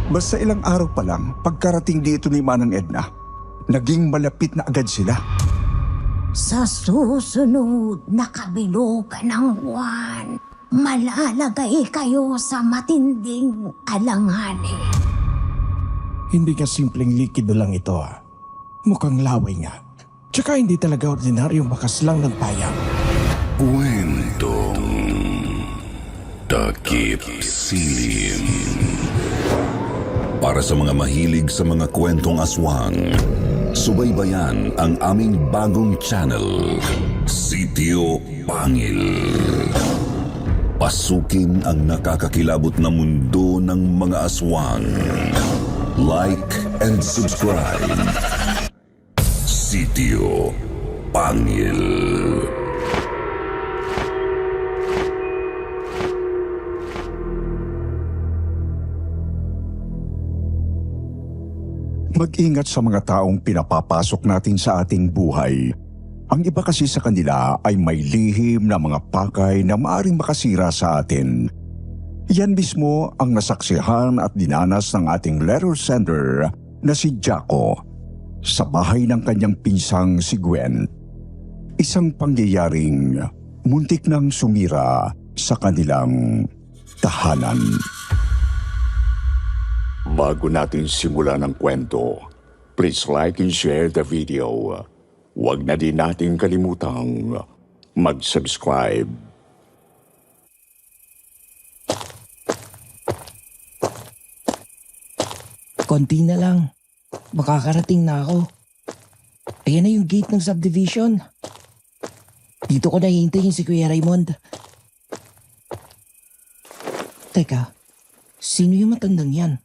Basta ilang araw pa lang, pagkarating dito ni Manang Edna, naging malapit na agad sila. Sa susunod na kabilugan ng buwan, malalagay kayo sa matinding alanganin. Hindi nga simpleng likido lang ito ah. Mukhang laway nga. Tsaka hindi talaga ordinaryong bakas lang ng payang. Kwentong Takip Silim. Para sa mga mahilig sa mga kwentong aswang, subaybayan ang aming bagong channel, Sitio Pangil. Pasukin ang nakakakilabot na mundo ng mga aswang. Like and subscribe. Sitio Pangil. Mag-ingat sa mga taong pinapapasok natin sa ating buhay. Ang iba kasi sa kanila ay may lihim na mga pakay na maaaring makasira sa atin. Yan mismo ang nasaksihan at dinanas ng ating letter sender na si Jaco sa bahay ng kanyang pinsang si Gwen. Isang pangyayaring muntik nang sumira sa kanilang tahanan. Bago natin simulan ang kwento, please like and share the video. Huwag na din natin kalimutang mag-subscribe. Konti na lang. Makakarating na ako. Ayan na yung gate ng subdivision. Dito ko nahihintayin si Kuya Raymond. Teka, sino yung matandang yan?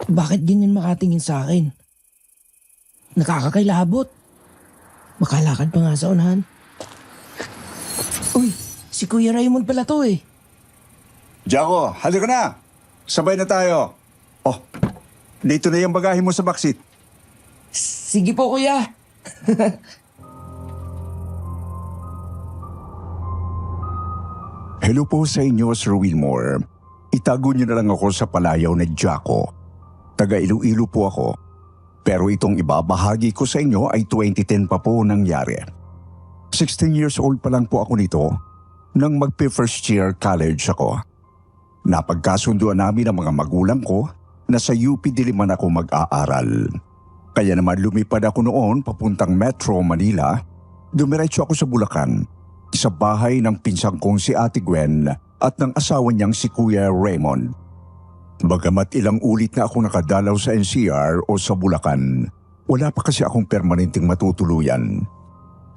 Bakit ganyan makatingin sa akin? Nakakakailabot. Makalakad pa nga sa unahan. Uy, si Kuya Raymond pala to eh. Jaco, halika na! Sabay na tayo. Oh, dito na yung bagahe mo sa backseat. Sige po kuya. Hello po sa inyo, Sir Wilmore. Itago niyo na lang ako sa palayaw na Jaco. Taga Iloilo po ako. Pero itong ibabahagi ko sa inyo ay 2010 pa po nangyari. 16 years old pa lang po ako nito nang magpe-first year college ako. Napagkasunduan namin ang mga magulang ko na sa UP Diliman ako mag-aaral. Kaya naman lumipad ako noon papuntang Metro Manila. Dumiretso ako sa Bulacan, sa bahay ng pinsang kong si Ate Gwen at ng asawa niyang si Kuya Raymond. Bagamat ilang ulit na ako nakadalaw sa NCR o sa Bulacan, wala pa kasi akong permanenteng matutuluyan.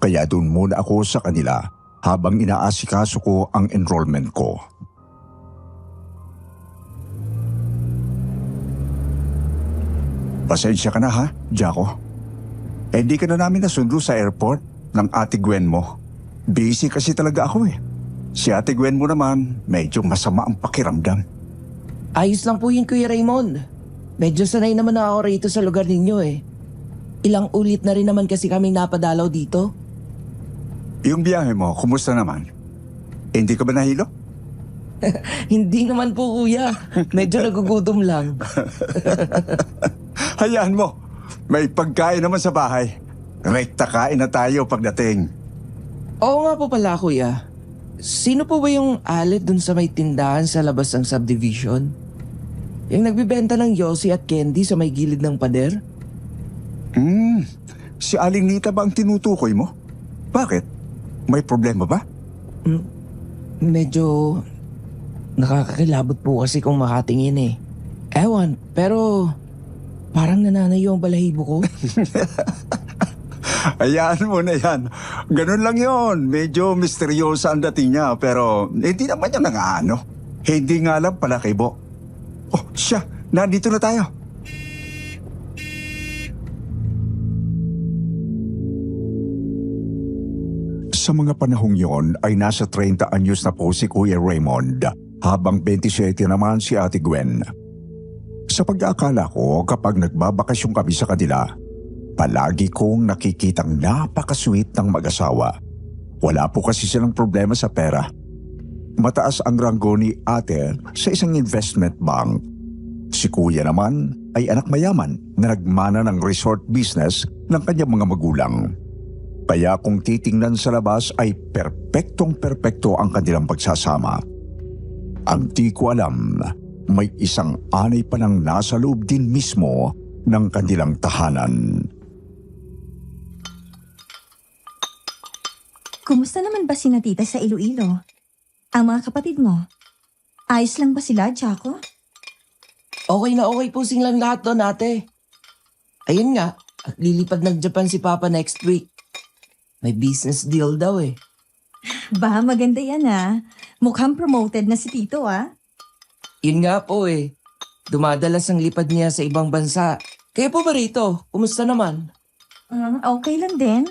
Kaya doon muna ako sa kanila habang inaasikaso ko ang enrollment ko. Pasensya ka na ha, Jaco. Hindi ka na namin nasundo sa airport ng Ate Gwen mo. Busy kasi talaga ako eh. Si Ate Gwen mo naman, medyo masama ang pakiramdam. Ayos lang po yun Kuya Raymond. Medyo sanay naman na ako rito sa lugar ninyo eh. Ilang ulit na rin naman kasi kaming napadalaw dito. Yung biyahe mo, kumusta naman? Hindi ka ba nahilo? Hindi naman po kuya. Medyo nagugutom lang. Hayaan mo, may pagkain naman sa bahay. Rekta kain na tayo pagdating. Oo nga po pala kuya. Sino po ba yung alit dun sa may tindahan sa labas ng subdivision? Yung nagbibenta ng yosi at candy sa may gilid ng pader? Si Aling Nita ba ang tinutukoy mo? Bakit? May problema ba? Medyo nakakakilabot po kasi kung makatingin eh. Ewan, pero parang nananayo ang balahibo ko. Hayaan mo na yan. Ganun lang yon. Medyo misteryosa ang dating niya pero hindi naman niya nangaano. Hindi nga lang pala kay Bo. Oh, siya. Nandito na tayo. Sa mga panahong yon ay nasa 30 anyos na po si Kuya Raymond habang 27 naman si Ate Gwen. Sa pag-aakala ko kapag nagbabakasyon kami sa kanila, palagi kong nakikitang napaka-sweet ng mag-asawa. Wala po kasi silang problema sa pera. Mataas ang ranggo ni ate sa isang investment bank. Si kuya naman ay anak mayaman na nagmana ng resort business ng kanyang mga magulang. Kaya kung titingnan sa labas ay perpektong-perpekto ang kanilang pagsasama. Ang di ko alam, may isang anay pa ng nasa loob din mismo ng kanilang tahanan. Kumusta naman ba sina tita sa Iloilo? Ang mga kapatid mo? Ayos lang ba sila, Jaco? Okay na okay po silang lahat doon, ate. Ayun nga, lilipad ng Japan si Papa next week. May business deal daw eh. Ba, maganda yan Mukhang promoted na si Tito Yun nga po eh. Dumadalas ang lipad niya sa ibang bansa. Kaya po ba rito? Kumusta naman? Okay lang din.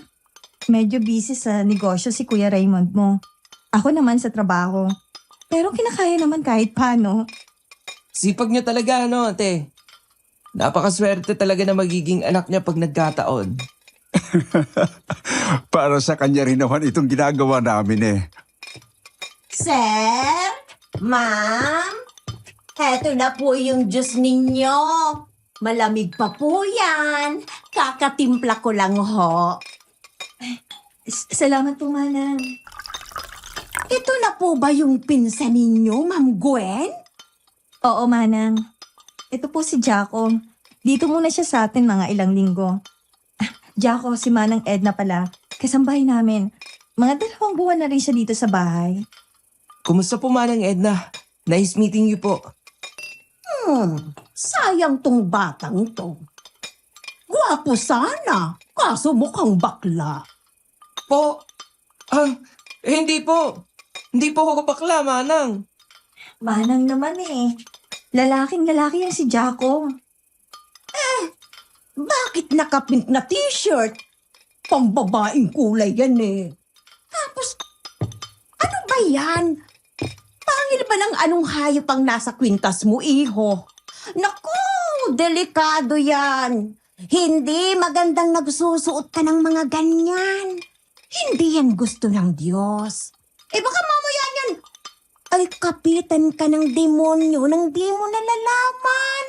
Medyo busy sa negosyo si Kuya Raymond mo. Ako naman sa trabaho. Pero kinakaya naman kahit paano. Sipag niya talaga ate? Napakaswerte talaga na magiging anak niya pag nagkataon. Para sa kanya rin naman itong ginagawa namin eh. Sir? Ma'am? Heto na po yung juice ninyo. Malamig pa po yan. Kakatimpla ko lang ho. Salamat po, Manang. Ito na po ba yung pinsan ninyo, Ma'am Gwen? Oo, Manang. Ito po si Jaco. Dito muna siya sa atin mga ilang linggo. Jaco, si Manang Edna pala. Kasambahay namin. Mga 2 buwan na rin siya dito sa bahay. Kumusta po Manang Edna? Nice meeting you po. Sayang tong batang to. Gwapo sana, kaso mukhang bakla. Po? Hindi po. Hindi po ako bakla, Manang. Manang naman Lalaking lalaki yan si Jaco. Bakit nakapink na t-shirt? Pambabaing kulay yan eh. Tapos, ano ba yan? Pangil ba ng anong hayop ang nasa kwintas mo, iho? Naku, delikado yan. Hindi magandang nagsusuot ka ng mga ganyan. Hindi yan gusto ng Diyos. Baka mamaya yan ay kapitan ka ng demonyo nang di mo nalalaman.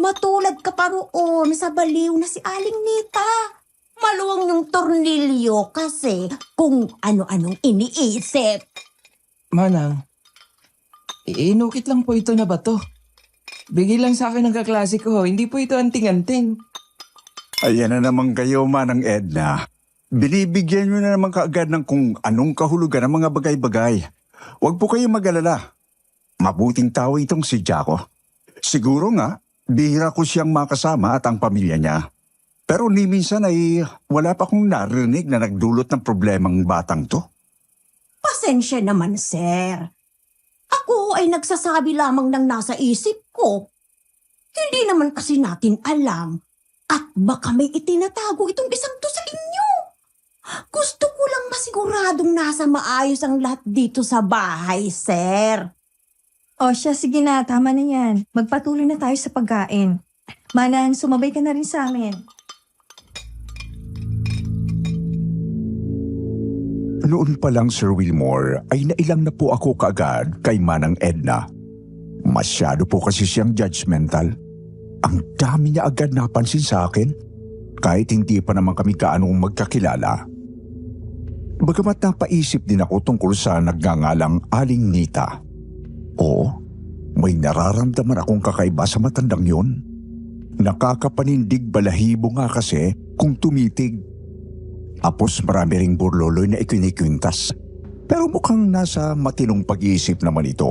Matulad ka pa roon sa baliw na si Aling Nita. Maluwang yung tornilyo kasi kung ano-anong iniisip. Manang, inukit lang po ito na bato. Bigay lang sa akin ng kaklase ko. Hindi po ito anting-anting. Ayan na naman kayo, Manang Edna. Binibigyan nyo na naman kaagad ng kung anong kahulugan ng mga bagay-bagay. Huwag po kayong mag-alala. Mabuting tao itong si Jaco. Siguro nga, bihira ko siyang makasama at ang pamilya niya. Pero ni minsan ay wala pa akong narinig na nagdulot ng problemang batang to. Pasensya naman, sir. Ako ay nagsasabi lamang ng nasa isip ko. Hindi naman kasi natin alam. At baka may itinatago itong isang to sa inyo. Gusto ko lang masiguradong nasa maayos ang lahat dito sa bahay, sir. O siya, sige na, tama na yan. Magpatuloy na tayo sa pagkain. Manang, sumabay ka na rin sa amin. Noon pa lang, Sir Wilmore, ay nailang na po ako kaagad kay Manang Edna. Masyado po kasi siyang judgmental. Ang dami niya agad napansin sa akin, kahit hindi pa naman kami kaanong magkakilala. Bagamat napaisip din ako tungkol sa nagngangalang Aling Nita. Oo, may nararamdaman akong kakaiba sa matandang yon. Nakakapanindig balahibo nga kasi kung tumitig. Tapos marami ring burloloy na ikinikwintas. Pero mukhang nasa matinong pag-iisip naman ito.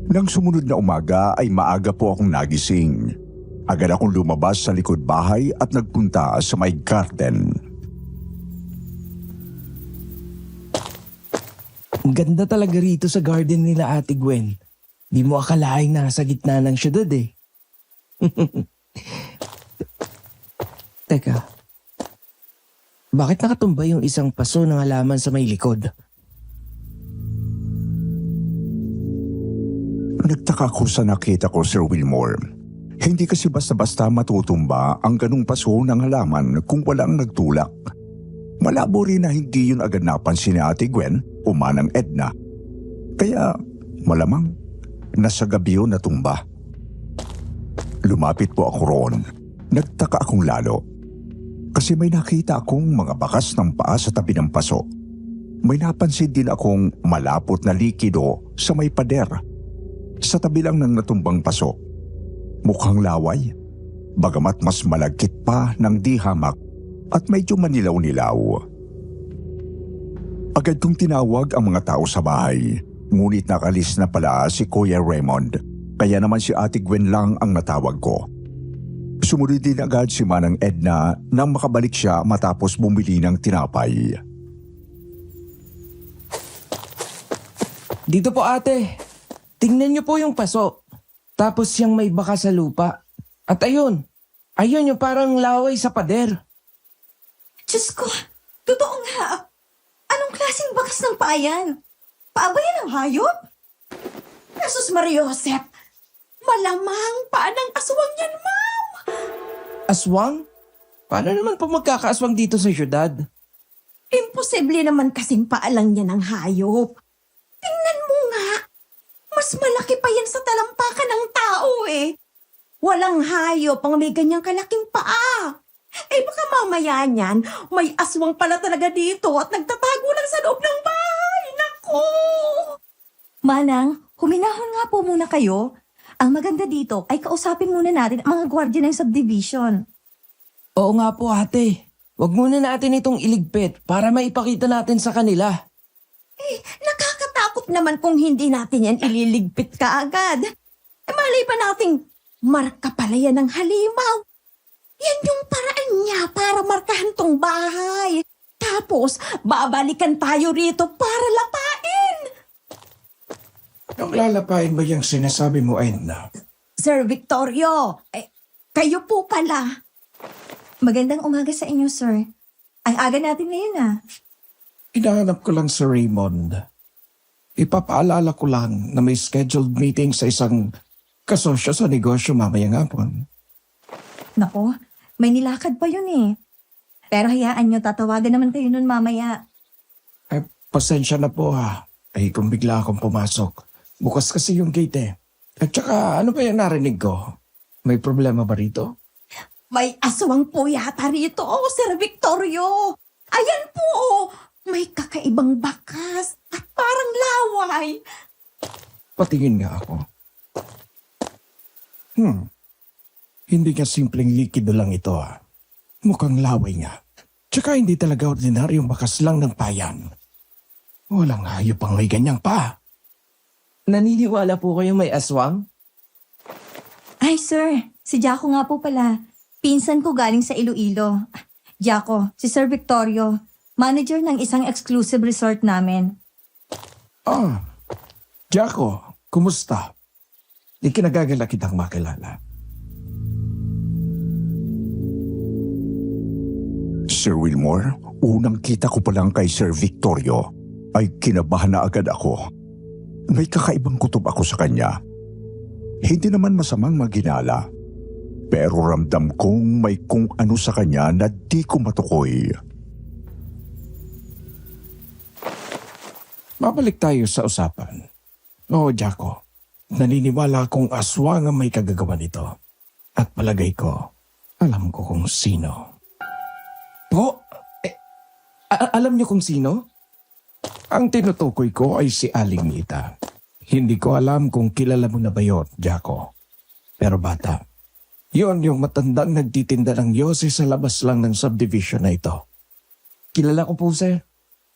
Nang sumunod na umaga ay maaga po akong nagising. Agad akong lumabas sa likod bahay at nagpunta sa may garden. Ang ganda talaga rito sa garden nila Ate Gwen. Di mo akalaing nasa gitna ng syudad eh. Teka, bakit nakatumba yung isang paso ng halaman sa may likod? Nagtaka ko sa nakita ko, Sir Wilmore. Hindi kasi basta-basta matutumba ang ganung paso ng halaman kung walang nagtulak. Malabo rin na hindi yun agad napansin ni Ate Gwen o Manang Edna. Kaya malamang nasa gabi yun natumba. Lumapit po ako roon. Nagtaka akong lalo. Kasi may nakita akong mga bakas ng paa sa tabi ng paso. May napansin din akong malapot na likido sa may pader. Sa tabi lang ng natumbang paso. Mukhang laway. Bagamat mas malagkit pa ng di hamak at medyo manilaw-nilaw. Agad kong tinawag ang mga tao sa bahay. Ngunit nakalis na pala si Kuya Raymond. Kaya naman si Ate Gwen lang ang natawag ko. Sumunod din agad si Manang Edna nang makabalik siya matapos bumili ng tinapay. Dito po ate. Tingnan niyo po yung paso. Tapos yung may baka sa lupa. At ayun yung parang laway sa pader. Diyos ko, totoo nga. Anong klaseng bakas ng paa yan? Paa ba yan ng hayop? Jesus Maria Josep, malamang paa ng aswang yan, ma'am. Aswang? Paano naman po magkakaaswang dito sa syudad? Imposible naman kasing paa lang yan ng hayop. Tingnan mo nga. Mas malaki pa yan sa talampakan ng tao eh. Walang hayop ang may ganyang kalaking paa. Eh baka mamaya niyan, may aswang pala talaga dito at nagtatago lang sa loob ng bahay. Naku! Manang, huminahon nga po muna kayo. Ang maganda dito ay kausapin muna natin ang mga gwardiya ng subdivision. Oo nga po ate. Huwag muna natin itong iligpit para maipakita natin sa kanila. Nakakatakot naman kung hindi natin yan ililigpit kaagad. Eh malay pa nating marka pala yan ng halimaw. Yan yung paraan niya para markahan tong bahay. Tapos, babalikan tayo rito para lapain. Ang lalapain ba yung sinasabi mo, Edna? Sir Victorio, kayo po pala. Magandang umaga sa inyo, sir. Ang aga natin ngayon Hinahanap ko lang si Raymond. Ipapaalala ko lang na may scheduled meeting sa isang kasosyo sa negosyo mamayang hapon. Nako, may nilakad pa yun eh. Pero hayaan nyo, tatawagan naman kayo nun mamaya. Pasensya na po ha. Kung bigla akong pumasok. Bukas kasi yung gate eh. At saka ano ba yung narinig ko? May problema ba rito? May aswang po yata rito, Sir Victorio. Ayan po, may kakaibang bakas at parang laway. Patingin nga ako. Hindi nga simpleng likido lang ito ha. Mukhang laway nga. Tsaka hindi talaga ordinaryong bakas lang ng payan. Walang hayop ang may ganyang pa. Naniniwala po kayo may aswang? Ay, sir. Si Jaco nga po pala. Pinsan ko galing sa Iloilo. Jaco, si Sir Victorio. Manager ng isang exclusive resort namin. Jaco, kumusta? Ikinagagala kitang makilala. Sir Wilmore, unang kita ko pa lang kay Sir Victorio ay kinabahan na agad ako. May kakaibang kutob ako sa kanya. Hindi naman masamang maginala. Pero ramdam kong may kung ano sa kanya na di ko matukoy. Mabalik tayo sa usapan. Oo, Jaco. Naniniwala akong aswang ang may kagagawa nito. At palagay ko, alam ko kung sino. Po? Alam niyo kung sino? Ang tinutukoy ko ay si Aling Nita. Hindi ko alam kung kilala mo na ba yun, Jaco. Pero bata, yon yung matandang nagtitinda ng yosi sa labas lang ng subdivision na ito. Kilala ko po sir.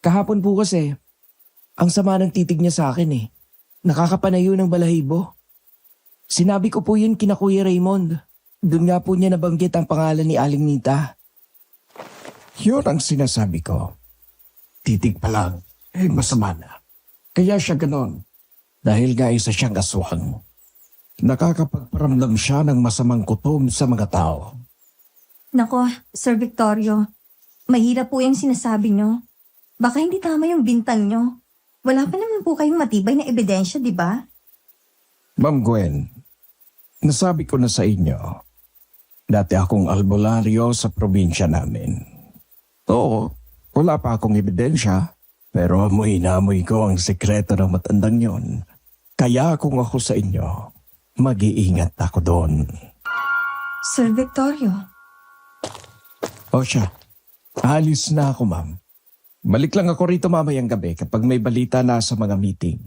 Kahapon po kasi, ang sama ng titig niya sa akin eh. Nakakapanayo ng balahibo. Sinabi ko po yun kina Kuya Raymond. Doon nga po niya nabanggit ang pangalan ni Aling Nita. Yun ang sinasabi ko. Titig pa lang, masama na. Kaya siya ganon. Dahil nga isa siyang aswang. Nakakapagparamdam siya ng masamang kutom sa mga tao. Nako, Sir Victorio. Mahirap po yung sinasabi nyo. Baka hindi tama yung bintang nyo. Wala pa naman po kayong matibay na ebidensya, di ba? Ma'am Gwen, nasabi ko na sa inyo, dati akong albularyo sa probinsya namin. Oo, wala pa akong ebidensya, pero amoy na amoy ko ang sekreto ng matandang yon. Kaya kung ako sa inyo, mag-iingat ako doon. Sir Victorio. O siya, alis na ako, ma'am. Balik lang ako rito mamayang gabi kapag may balita na sa mga meeting.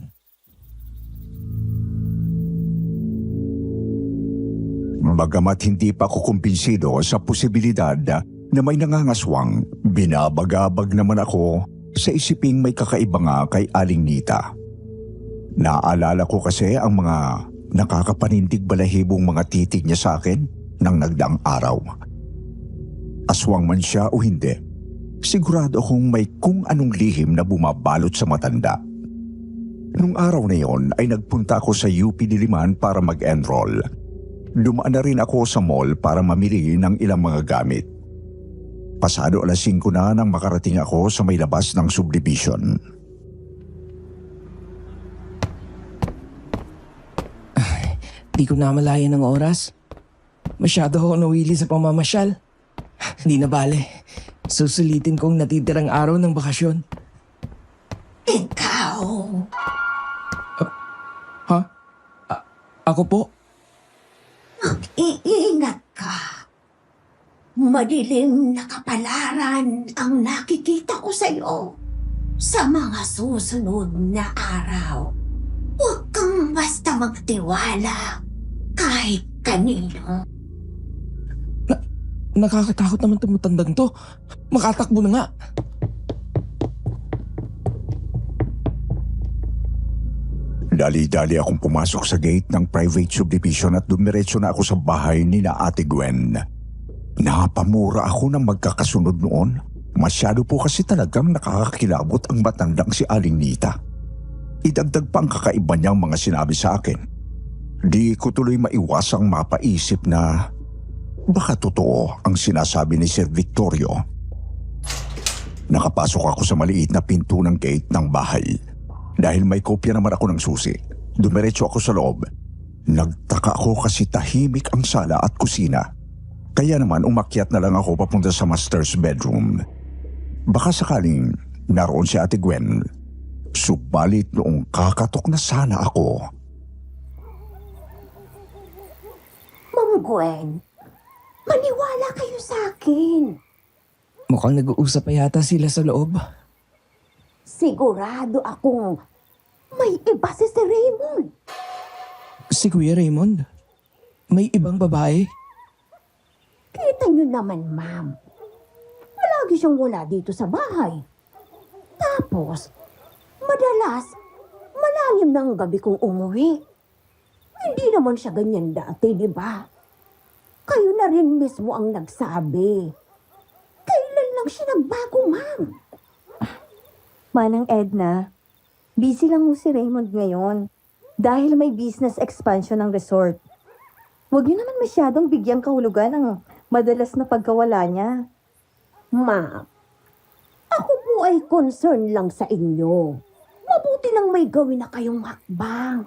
Bagamat hindi pa ako kumbinsido sa posibilidad na may nangangaswang, binabagabag naman ako sa isiping may kakaiba nga kay Aling Nita. Naaalala ko kasi ang mga nakakapanindig balahibong mga titig niya sa akin nang nagdaang araw. Aswang man siya o hindi, sigurado akong may kung anong lihim na bumabalot sa matanda. Nung araw na yon ay nagpunta ako sa UP Diliman para mag-enroll. Dumaan na rin ako sa mall para mamili ng ilang mga gamit. Pasado 5:00 na nang makarating ako sa may labas ng subdivision. Di ko namalayan ng oras. Masyado ako nawili sa pamamasyal. Di na bale. Susulitin kong natitirang araw ng bakasyon. Ikaw, Ha? Ako po? iingat ka. Madilim na kapalaran ang nakikita ko sa iyo sa mga susunod na araw. Huwag kang basta magtiwala kahit kanino. Nakakatakot naman itong matandang to. Makatakbo na nga. Dali-dali akong pumasok sa gate ng private subdivision at dumiretso na ako sa bahay ni na Ate Gwen. Napamura ako ng magkakasunod noon. Masyado po kasi talagang nakakakilabot ang matandang si Aling Nita. Idagdag pa ang kakaiba niyang mga sinabi sa akin. Di ko tuloy maiwasang mapaisip na baka totoo ang sinasabi ni Sir Victorio. Nakapasok ako sa maliit na pinto ng gate ng bahay. Dahil may kopya naman ako ng susi, dumiretso ako sa loob. Nagtaka ako kasi tahimik ang sala at kusina. Kaya naman umakyat na lang ako papunta sa master's bedroom. Baka sakaling naroon si Ate Gwen. Subalit noong kakatok na sana ako. Ma'am Gwen, maniwala kayo sa akin. Mukhang nag-uusap pa yata sila sa loob. Sigurado akong may iba si Raymond. Si Kuya Raymond? May ibang babae? Kita niyo naman, ma'am. Palagi siyang wala dito sa bahay. Tapos, madalas, malalim na ang gabi kong umuwi. Hindi naman siya ganyan dati, di ba? Kayo na rin mismo ang nagsabi. Kailan lang siya nagbago, ma'am? Manang Edna, busy lang mo si Raymond ngayon dahil may business expansion ng resort. Huwag niyo naman masyadong bigyang kahulugan ang madalas na pagkawala niya. Ma'am, ako po ay concern lang sa inyo. Mabuti lang may gawin na kayong hakbang.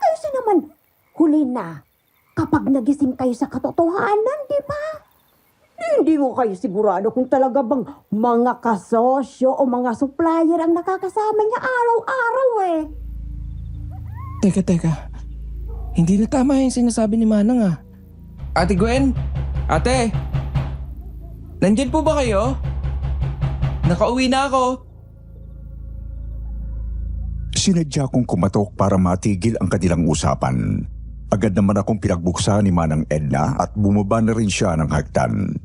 Kasi naman, huli na kapag nagising kayo sa katotohanan, di ba? Hindi mo kayo sigurado kung talaga bang mga kasosyo o mga supplier ang nakakasama niya araw-araw eh. Teka. Hindi na tama yung sinasabi ni Manang ah. Ate Gwen? Ate? Nandyan po ba kayo? Nakauwi na ako. Sinadya kong kumatok para matigil ang kanilang usapan. Agad naman akong pinagbuksan ni Manang Edna at bumaba na rin siya ng hagdan.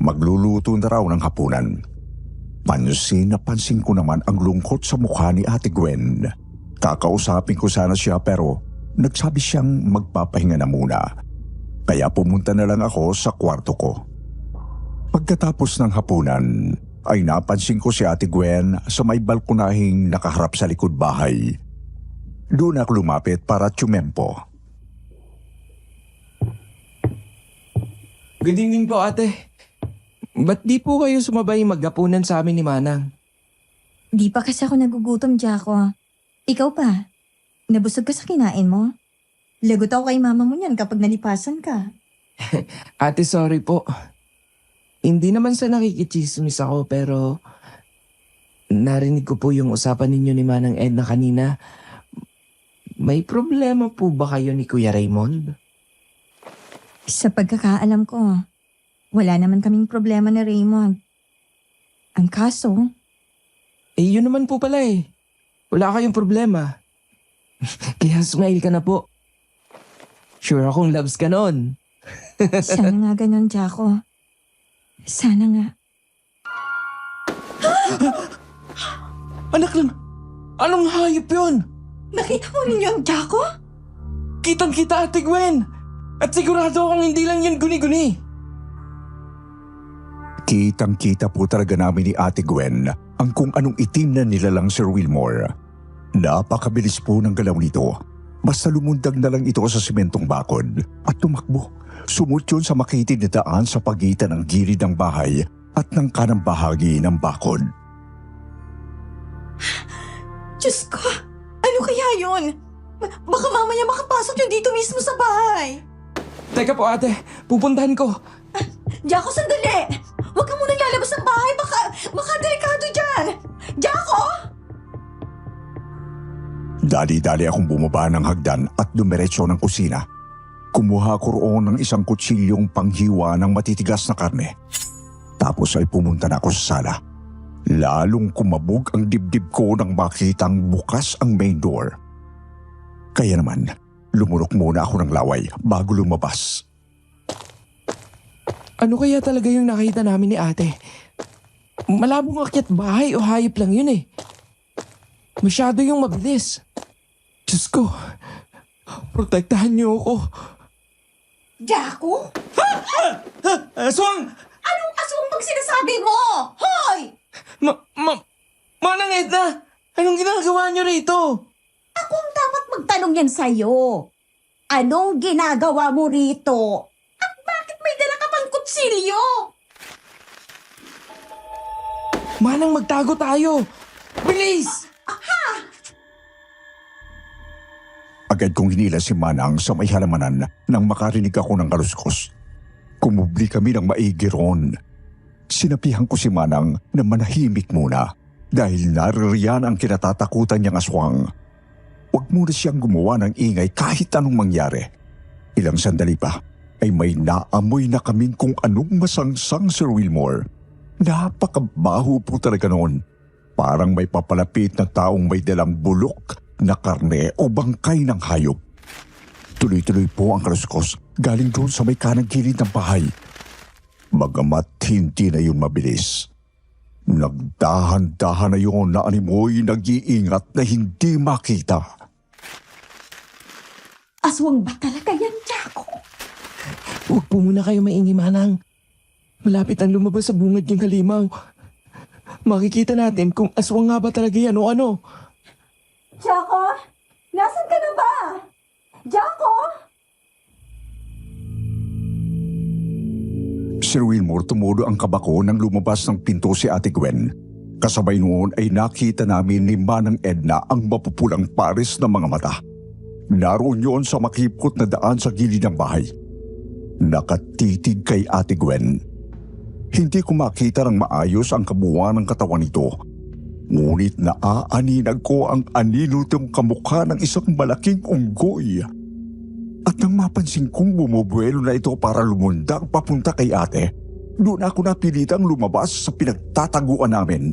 Magluluto na raw ng hapunan. Pansin na pansin ko naman ang lungkot sa mukha ni Ate Gwen. Kakausapin ko sana siya pero nagsabi siyang magpapahinga na muna. Kaya pumunta na lang ako sa kwarto ko. Pagkatapos ng hapunan, ay napansin ko si Ate Gwen sa may balkonahing nakaharap sa likod bahay. Doon ako lumapit para tsumempo. Good evening po ate. Ba't di po kayo sumabay maghapunan sa amin ni Manang? Di pa kasi ako nagugutom, Jaco. Ikaw pa, nabusog ka sa kinain mo? Lagot ako kay mama mo niyan kapag nalipasan ka. Ate, sorry po. Hindi naman sa nakikichismis ako pero narinig ko po yung usapan ninyo ni Manang Edna kanina. May problema po ba kayo ni Kuya Raymond? Sa pagkakaalam ko, wala naman kaming problema ni Raymond. Ang kaso, Eh, yun naman po pala eh. Wala kayong problema. Kaya smile ka na po. Sure akong loves ka nun. sana nga ganun, Jaco. Sana nga. Anak lang, anong hayop yun? Nakita mo rin yung Jaco? Kitang-kita, Ate Gwen. At sigurado akong hindi lang yun guni-guni. Kitang-kita po talaga namin ni Ate Gwen ang kung anong itim na nilalang Sir Wilmore. Napakabilis po ng galaw nito. Basta lumundag na lang ito sa simentong bakod at tumakbo. Sumut yun sa makitid na daan sa pagitan ng gilid ng bahay at ng kanang bahagi ng bakod. Diyos ko, ano kaya yun? Baka mamaya makapasok yun dito mismo sa bahay. Teka po ate, pupuntahan ko. Jaco, sandali! Huwag ka munang lalabas ng bahay. Baka delikado dyan. Jaco! Dali-dali akong bumaba ng hagdan at dumiretso ng kusina. Kumuha ko roon ng isang kutsilyong panghiwa ng matitigas na karne. Tapos ay pumunta na ako sa sala. Lalong kumabog ang dibdib ko nang makitang bukas ang main door. Kaya naman, lumulok muna ako ng laway bago lumabas. Ano kaya talaga yung nakita namin ni ate? Malabong akyat bahay o hayop lang yun eh. Masyado yung mabilis. Diyos ko, protektahan niyo ako. Jaco? Aswang! Anong aswang bang sinasabi mo? Hoy! Manang Edna! Anong ginagawa niyo rito? Ako ang dapat magtanong yan sa'yo. Anong ginagawa mo rito? At bakit may dala ka pang kutsilyo? Manang magtago tayo! Bilis! Agad kong hinila si Manang sa may halamanan nang makarinig ako ng kaluskos. Kumubli kami ng maigi roon. Sinapihan ko si Manang na manahimik muna dahil naririyan ang kinatatakutan niyang aswang. Huwag muna siyang gumawa ng ingay kahit anong mangyari. Ilang sandali pa ay may naamoy na kaming kung anong masangsang Sir Wilmore. Napakabaho po talaga noon. Parang may papalapit na taong may dalang bulok na karne o bangkay ng hayop. Tuloy-tuloy po ang kaluskos galing doon sa may kanang gilid ng bahay. Bagamat hindi na yun mabilis. Nagdahan-dahan na yun na animoy nag-iingat na hindi makita. Aswang ba talaga yan, Jaco? Huwag po muna kayo maingi, Manang. Malapit ang lumabas sa bungad ng halimaw. Makikita natin kung aswang nga ba talaga yan o ano. Jaco? Nasaan ka na ba? Jaco? Sir Wilmore, tumulo ang kabako nang lumabas ng pinto si Ate Gwen. Kasabay noon ay nakita namin ni Manang Edna ang mapupulang pares ng mga mata. Naroon yun sa makipot na daan sa gilid ng bahay. Nakatitig kay Ate Gwen. Hindi ko makita ng maayos ang kabuuan ng katawan nito. Ngunit naaaninag ko ang anilutong kamukha ng isang malaking unggoy. At nang mapansin kong bumubuelo na ito para lumundag papunta kay ate, doon ako napilitang lumabas sa pinagtataguan namin.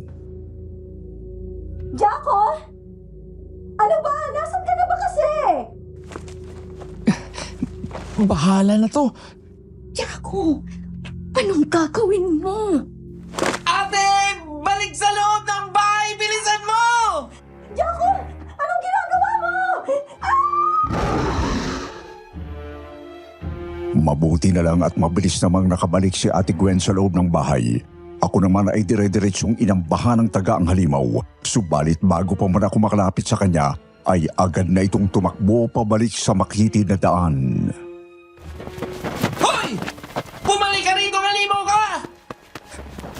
Jaco? Ano ba? Nasaan ka na ba kasi? Bahala na to. Jaco, anong gagawin mo? Ate! Balik sa loob ng bahay! Bilisan mo! Jaco! Anong ginagawa mo? Mabuti na lang at mabilis namang nakabalik si Ate Gwen sa loob ng bahay. Ako naman ay dire-diretsong inambahan ng taga ang halimaw. Subalit bago pa man ako makalapit sa kanya, ay agad na itong tumakbo pabalik sa makitid na daan. Hoy! Bumalik ka rito, halimaw ka!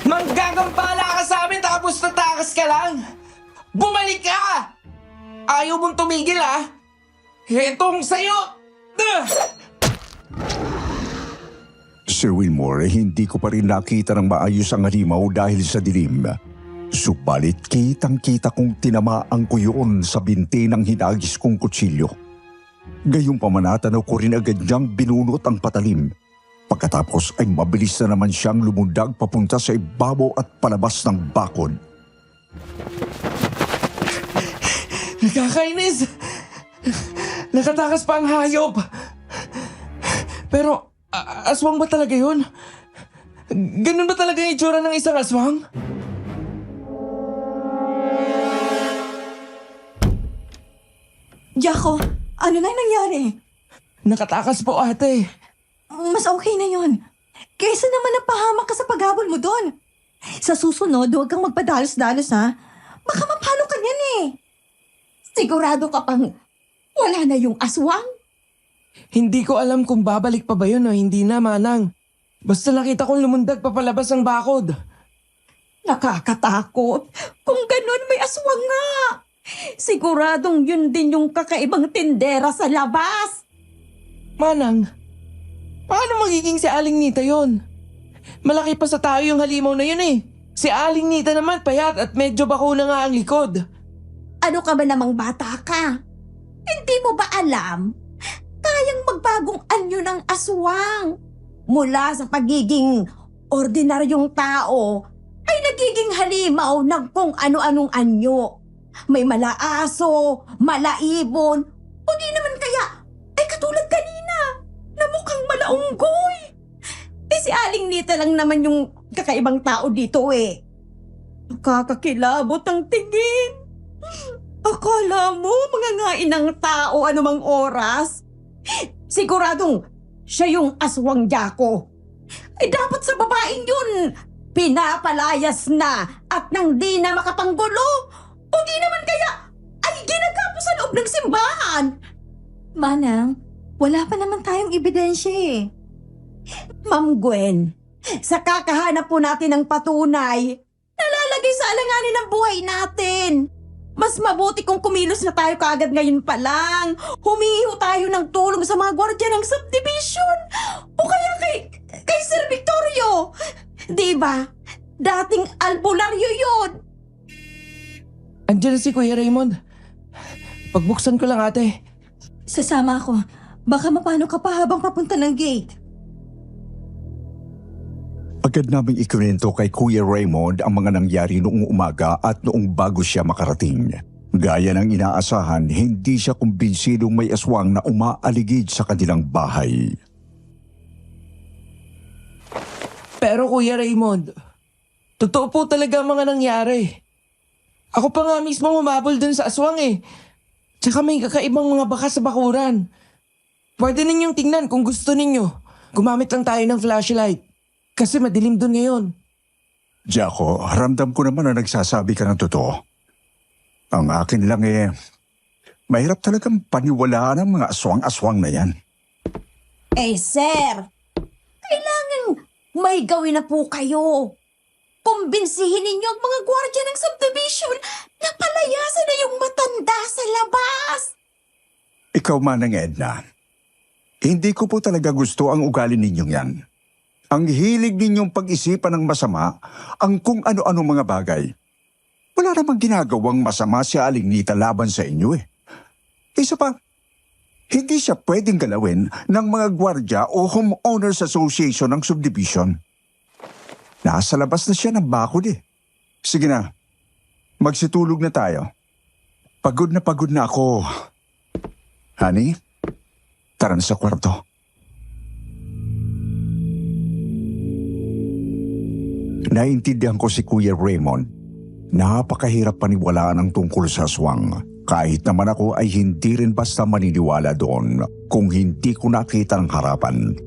Manggagambala ka sa amin tapos tatakas ka lang! Bumalik ka! Ayaw mong tumigil ah! Hetong sa'yo! Sir Wilmore, hindi ko pa rin nakita ng maayos ang halimaw dahil sa dilim. Subalit kitang-kita kong tinamaan ko yun sa binti ng hinagis kong kutsilyo. Gayong pamanatanaw ko rin agad niyang binunot ang patalim. Pagkatapos ay mabilis na naman siyang lumundag papunta sa ibabaw at palabas ng bakod. Nakakainis! Nakatakas pa ang hayop! Pero, aswang ba talaga yun? Ganun ba talaga yung itsura ng isang aswang? Jaco, ano na nangyari? Nakatakas po, ate. Mas okay na yon. Kaysa naman napahamak ka sa paghabol mo doon. Sa susunod, huwag kang magpadalos-dalos ha. Baka mapalo ka niyan eh. Sigurado ka pang wala na yung aswang? Hindi ko alam kung babalik pa ba yun o hindi na, Manang. Basta nakita kong lumundag papalabas ang bakod. Nakakatakot. Kung ganun, may aswang nga. Siguradong yun din yung kakaibang tindera sa labas. Manang, paano magiging si Aling Nita yon? Malaki pa sa tao yung halimaw na yun eh. Si Aling Nita naman payat at medyo bako na nga ang likod. Ano ka ba namang bata ka? Hindi mo ba alam? Kayang magbagong anyo ng aswang. Mula sa pagiging ordinaryong tao, ay nagiging halimaw ng kung ano-anong anyo. May malaaso, malaibon, o di naman kaya ay katulad kanina na mukhang malaunggoy. Si Aling Nita lang naman yung kakaibang tao dito eh. Nakakakilabot ang tingin. Akala mo mga ngain ng tao anumang oras? Siguradong siya yung aswang Jaco. Ay dapat sa babaeng yun pinapalayas na at nang di na makapanggulo. O di naman kaya ay ginagapo sa loob ng simbahan. Manang, wala pa naman tayong ebidensya eh. Ma'am Gwen, sa kakahanap po natin ng patunay, nalalagay sa alanganin ang buhay natin. Mas mabuti kung kumilos na tayo kaagad ngayon pa lang. Humihiho tayo ng tulong sa mga gwardiya ng subdivision. O kaya kay Sir Victorio. Diba? Dating albularyo yun. Andiyan na si Kuya Raymond. Pagbuksan ko lang, ate. Sasama ako. Baka mapano ka pa habang papunta ng gate. Agad naming ikwento kay Kuya Raymond ang mga nangyari noong umaga at noong bago siya makarating. Gaya ng inaasahan, hindi siya kumbinsidong may aswang na umaaligid sa kanilang bahay. Pero Kuya Raymond, totoo po talaga ang mga nangyari. Ako pa nga mismo humabol dun sa aswang eh. Tsaka may kakaibang mga baka sa bakuran. Pwede ninyong tingnan kung gusto ninyo. Gumamit lang tayo ng flashlight. Kasi madilim dun ngayon. Jaco, ramdam ko naman na nagsasabi ka ng totoo. Ang akin lang mahirap talagang paniwalaan ang mga aswang-aswang na yan. Sir, kailangan may gawin na po kayo. Kumbinsihin ninyo ang mga gwardiya ng subdivision na palayasan na yung matanda sa labas. Ikaw Manang Edna, hindi ko po talaga gusto ang ugali ninyong yan. Ang hilig ninyong pag-isipan ng masama ang kung ano-ano mga bagay. Wala namang ginagawang masama si Aling Nita laban sa inyo eh. Isa pa, hindi siya pwedeng galawin ng mga gwardiya o homeowners association ng subdivision. Nasa labas na siya ng bakod eh. Sige na, magsitulog na tayo. Pagod na ako. Honey, tara na sa kwarto. Naintindihan ko si Kuya Raymond. Napakahirap paniwalaan ang tungkol sa aswang. Kahit naman ako ay hindi rin basta maniniwala doon kung hindi ko nakita ng harapan.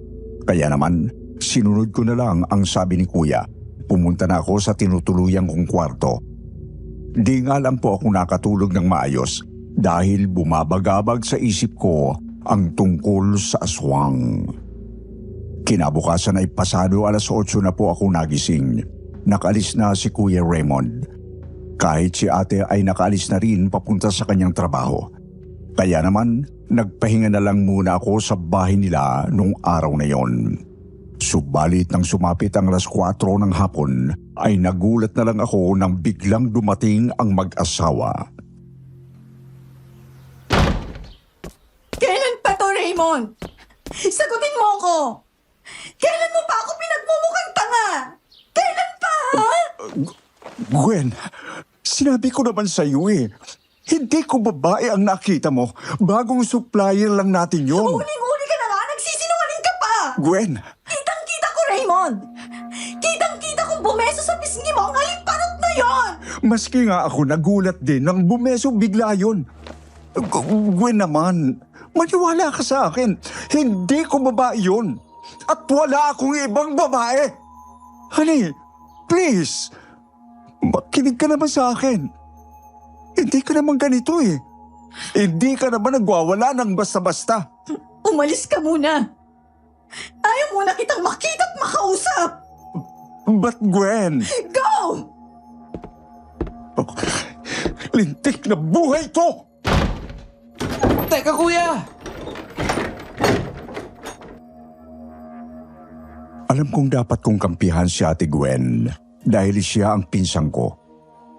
Kaya naman, sinunod ko na lang ang sabi ni Kuya. Pumunta na ako sa tinutuluyan kong kwarto. Di nga lang po ako nakatulog ng maayos dahil bumabagabag sa isip ko ang tungkol sa aswang. Kinabukasan ay pasado 8:00 na po ako nagising. Nakaalis na si Kuya Raymond. Kahit si ate ay nakaalis na rin papunta sa kanyang trabaho. Kaya naman, nagpahinga na lang muna ako sa bahay nila nung araw na yon. Subalit nang sumapit ang 4:00 ng hapon, ay nagulat na lang ako nang biglang dumating ang mag-asawa. Kailan Raymond! Sagutin mo ako! Kailan mo pa ako pinagmumukhang tanga? Kailan pa, ha? Gwen, sinabi ko naman sa iyo eh. Hindi ko babae ang nakita mo. Bagong supplier lang natin yun. Uling-uli ka na nga, nagsisinungaling ka pa! Gwen, Kitang-kita ko, Raymond! Kitang-kita kong bumeso sa pisngi mo ang haliparot na yon! maski nga ako nagulat din nang bumeso bigla yun. Gwen naman, maniwala ka sa akin. Hindi ko babae yun. At wala akong ibang babae. Honey, please. Makinig ka naman sa akin. Hindi ka naman ganito eh. Hindi ka naman nagwawala ng basta-basta. Umalis ka muna! Ayaw muna kitang makita at makausap! But Gwen, Go! lintik na buhay to! Teka kuya! Alam kong dapat kong kampihan si Ate Gwen dahil siya ang pinsang ko.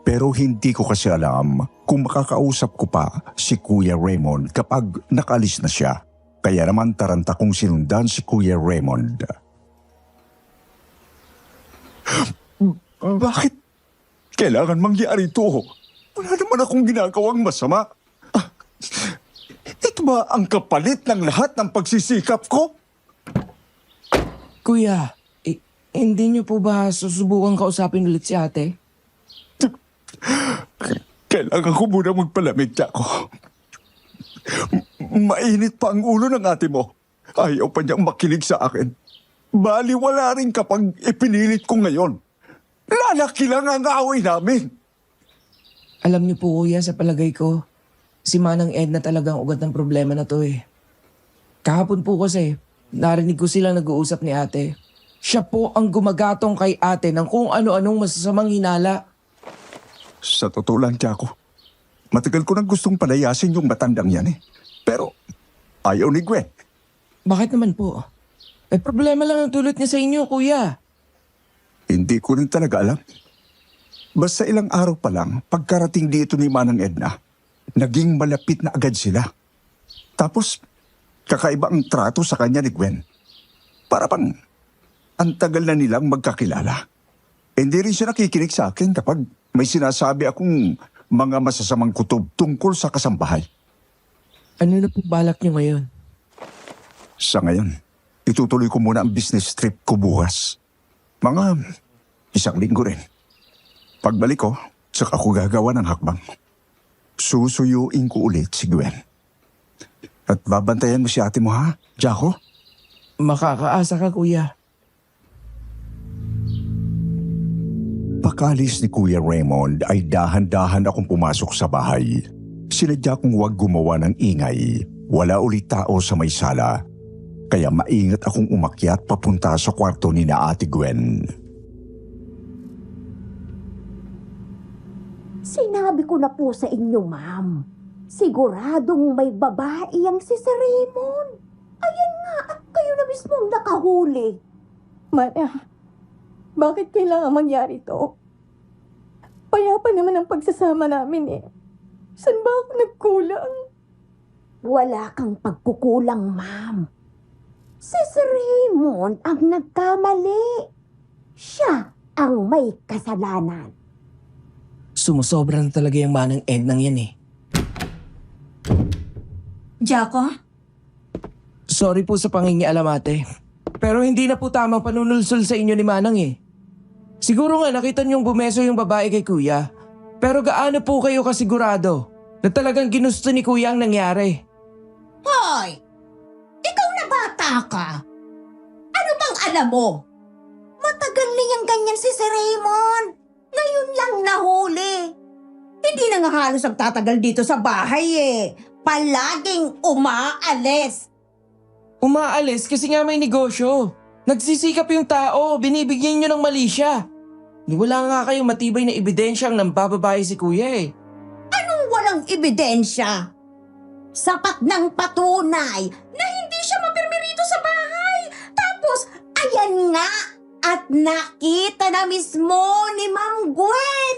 Pero hindi ko kasi alam kung makakausap ko pa si Kuya Raymond kapag nakalis na siya. Kaya naman taranta kong sinundan si Kuya Raymond. Bakit kailangan mangyari ito? Wala naman akong ginagawang masama. Ito ba ang kapalit ng lahat ng pagsisikap ko? Kuya, hindi niyo po ba susubukan kausapin ulit si ate? Kailangan ko muna magpalamig, Jaco. Mainit pa ang ulo ng ate mo. Ayaw pa niyang makinig sa akin. Baliwala rin kapag ipinilit ko ngayon. Lalaki lang ang away namin. Alam niyo po kuya, sa palagay ko, si Manang Edna talagang ugat ng problema na to eh. Kahapon po kasi, narinig ko silang nag-uusap ni ate. Siya po ang gumagatong kay ate ng kung ano-anong masasamang hinala. Sa totoo lang, Jaco, matagal ko nang gustong palayasin yung matandang yan eh. Pero ayaw ni Gwen. Bakit naman po? Problema lang ang tulot niya sa inyo, kuya. Hindi ko rin talaga alam. Basta ilang araw pa lang, pagkarating dito ni Manang Edna, naging malapit na agad sila. Tapos, kakaiba ang trato sa kanya ni Gwen. Para bang, ang tagal na nilang magkakilala. Hindi rin siya nakikinig sa akin kapag may sinasabi akong mga masasamang kutob tungkol sa kasambahay. Ano na po balak niyo ngayon? Sa ngayon, itutuloy ko muna ang business trip ko bukas. Mga 1 linggo rin. Pagbalik ko, saka ako gagawa ng hakbang. Susuyuin ko ulit si Gwen. At babantayan mo si ate mo ha, Jaco? Makakaasa ka, kuya. Pakalis ni Kuya Raymond ay dahan-dahan akong pumasok sa bahay. Sinadya kong huwag gumawa ng ingay. Wala ulit tao sa may sala. Kaya maingat akong umakyat papunta sa kwarto ni na Ate Gwen. Sinabi ko na po sa inyo, ma'am. Siguradong may babae ang si Sir Raymond. Ayan nga, at kayo na mismong nakahuli. Mana, bakit kailangan mangyari to? Payapa naman ang pagsasama namin eh. Saan ba ako nagkulang? Wala kang pagkukulang, ma'am. Si Sir Raymond ang nagkamali. Siya ang may kasalanan. Sumusobra na talaga yung Manang Ednang yan eh. Jaco? Sorry po sa pangingialam ate. Pero hindi na po tamang panunulsul sa inyo ni Manang eh. Siguro nga nakita niyong bumeso yung babae kay kuya. Pero gaano po kayo kasigurado na talagang ginusto ni kuya ang nangyari? Hoy! Ikaw na bata ka! Ano bang alam mo? Matagal na yung ganyan si Sir Raymond. Ngayon lang nahuli. Hindi na nga halos nagtatagal dito sa bahay eh. Palaging umaalis. Umaalis kasi nga may negosyo. Nagsisikap yung tao, binibigyan nyo ng mali siya. Wala nga kayong matibay na ebidensyang nambababae si kuya eh. Anong walang ebidensya? Sapat ng patunay na hindi siya mapirmi rito sa bahay. Tapos, ayan nga, at nakita na mismo ni Ma'am Gwen.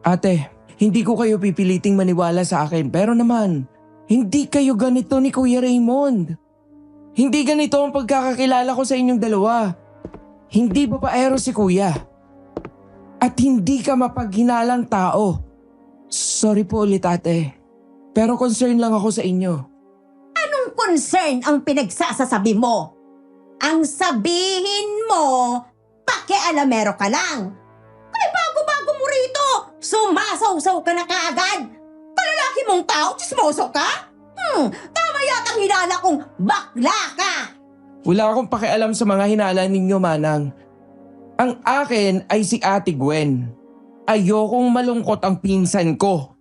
Ate, hindi ko kayo pipiliting maniwala sa akin pero naman, Hindi kayo ganito ni Kuya Raymond. Hindi ganito ang pagkakakilala ko sa inyong dalawa. Hindi babaero si Kuya. At hindi ka mapaghinalang tao. Sorry po ulit ate. Pero concern lang ako sa inyo. Anong concern ang pinagsasasabi mo? Ang sabihin mo, pakialamero ka lang. Ay, bago-bago mo rito, sumasaw-saw ka na kaagad. Palalaki mong tao, chismoso ka? Tama yatang hinala kong bakla ka. Wala akong pakialam sa mga hinala ninyo, Manang. Ang akin ay si Ate Gwen. Ayokong malungkot ang pinsan ko.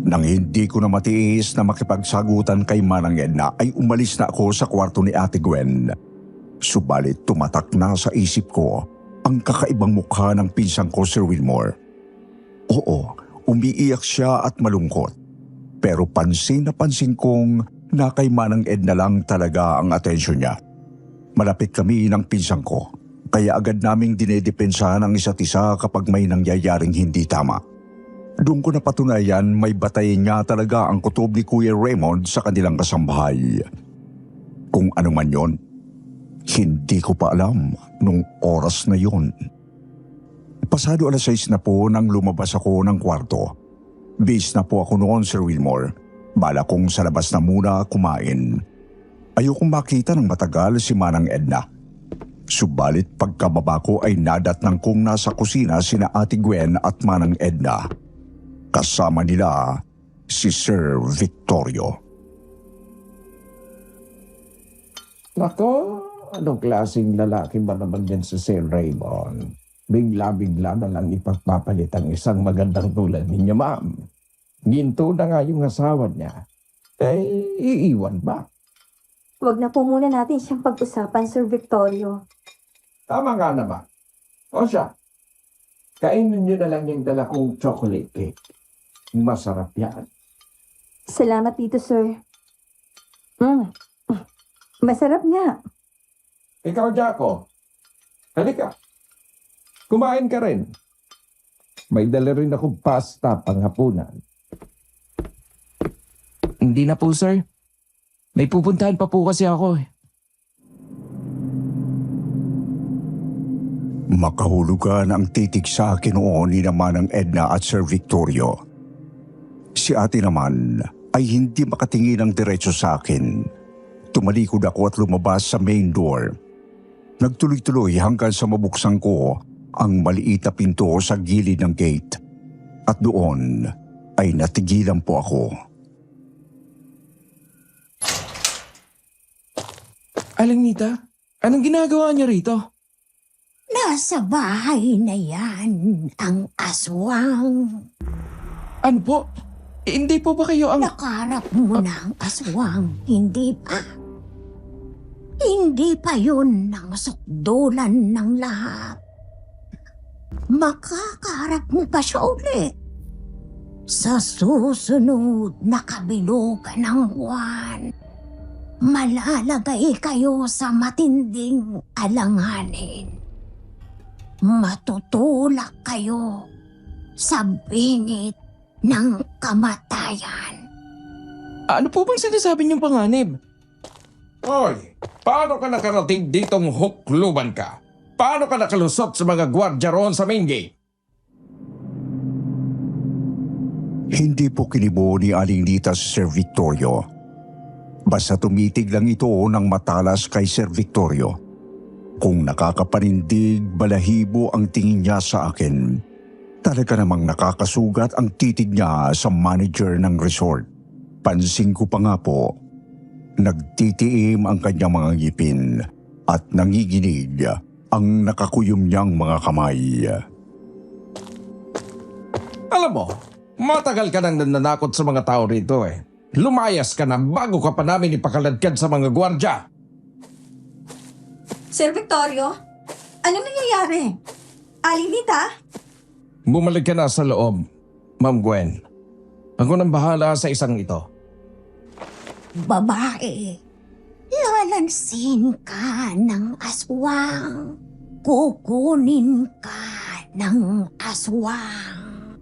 Nang hindi ko na matiis na makipagsagutan kay Manang Edna ay umalis na ako sa kwarto ni Ate Gwen. Subalit tumatak na sa isip ko ang kakaibang mukha ng pinsang ko, Sir Wilmore. Oo, umiiyak siya at malungkot. Pero pansin na pansin kong na kay Manang Edna lang talaga ang atensyon niya. Malapit kami ng pinsang ko, kaya agad naming dinedepensahan ang isa't isa kapag may nangyayaring hindi tama. Doon ko napatunayan may batayin niya talaga ang kutob ni Kuya Raymond sa kanilang kasambahay. Kung ano man yon, hindi ko pa alam nung oras na yon. Pasado 6:00 na po nang lumabas ako ng kwarto. Bis na po ako noon, Sir Wilmore. Bala kong sa labas na muna kumain. Ayokong makita ng matagal si Manang Edna. Subalit pagkababa ko ay nadatnang kong nasa kusina sina Ate Gwen at Manang Edna. Kasama nila si Sir Victorio. Nako, anong klaseng lalaki ba naman yan si Sir Raymond? Bigla-bigla na lang ipagpapalit ang isang magandang tulad ninyo, ma'am. Ginto na nga yung asawa niya. Iiwan ba? Huwag na po muna natin siyang pag-usapan, Sir Victorio. Tama nga naman. O siya, kainin niyo na lang yung dala kong chocolate cake. Masarap yan. Salamat dito, sir. Masarap nga. Ikaw, Jaco. Halika. Kumain ka rin. May dala rin akong pasta panghapunan. Hindi na po, sir. May pupuntahan pa po kasi ako eh. Makahulugan ang titig sa akin noon ni naman ng Edna at Sir Victorio. Si ate naman ay hindi makatingin ng diretso sa akin. Tumalikod ako at lumabas sa main door. Nagtuloy-tuloy hanggang sa mabuksan ko ang maliit na pinto sa gilid ng gate. At doon ay natigilan po ako. Aling Nita, anong ginagawa niyo rito? Nasa bahay na yan ang aswang. Ano po? Hindi po ba kayo ang... Nakarap mo na ang aswang, hindi pa. Hindi pa yun ang sukdulan ng lahat. Makakaharap mo pa siya ulit. Sa susunod na kabilugan ng buwan, malalagay kayo sa matinding alanganin. Matutulak kayo sa bingit ng kamatayan. Ano po bang sinasabi niyong panganib? Hoy, paano ka nakarating ditong hukluban ka? Paano ka nakalusot sa mga gwardya roon sa main gate? Hindi po kinibo ni Aling Nita si Sir Victorio. Basta tumitig lang ito ng matalas kay Sir Victorio. Kung nakakapanindig, balahibo ang tingin niya sa akin. Talaga namang nakakasugat ang titig niya sa manager ng resort. Pansin ko pa nga po, nagtitiim ang kanyang mga ngipin at nangiginig ang nakakuyom niyang mga kamay. Alam mo, matagal ka nang nananakot sa mga tao rito eh. Lumayas ka na bago ka pa namin ipakaladkad sa mga gwardya. Sir Victorio, anong nangyayari? Aling Nita? Bumalik ka na sa loob, Ma'am Gwen. Ako nang bahala sa isang ito. Babae, lalansin ka ng aswang. Kukunin ka ng aswang.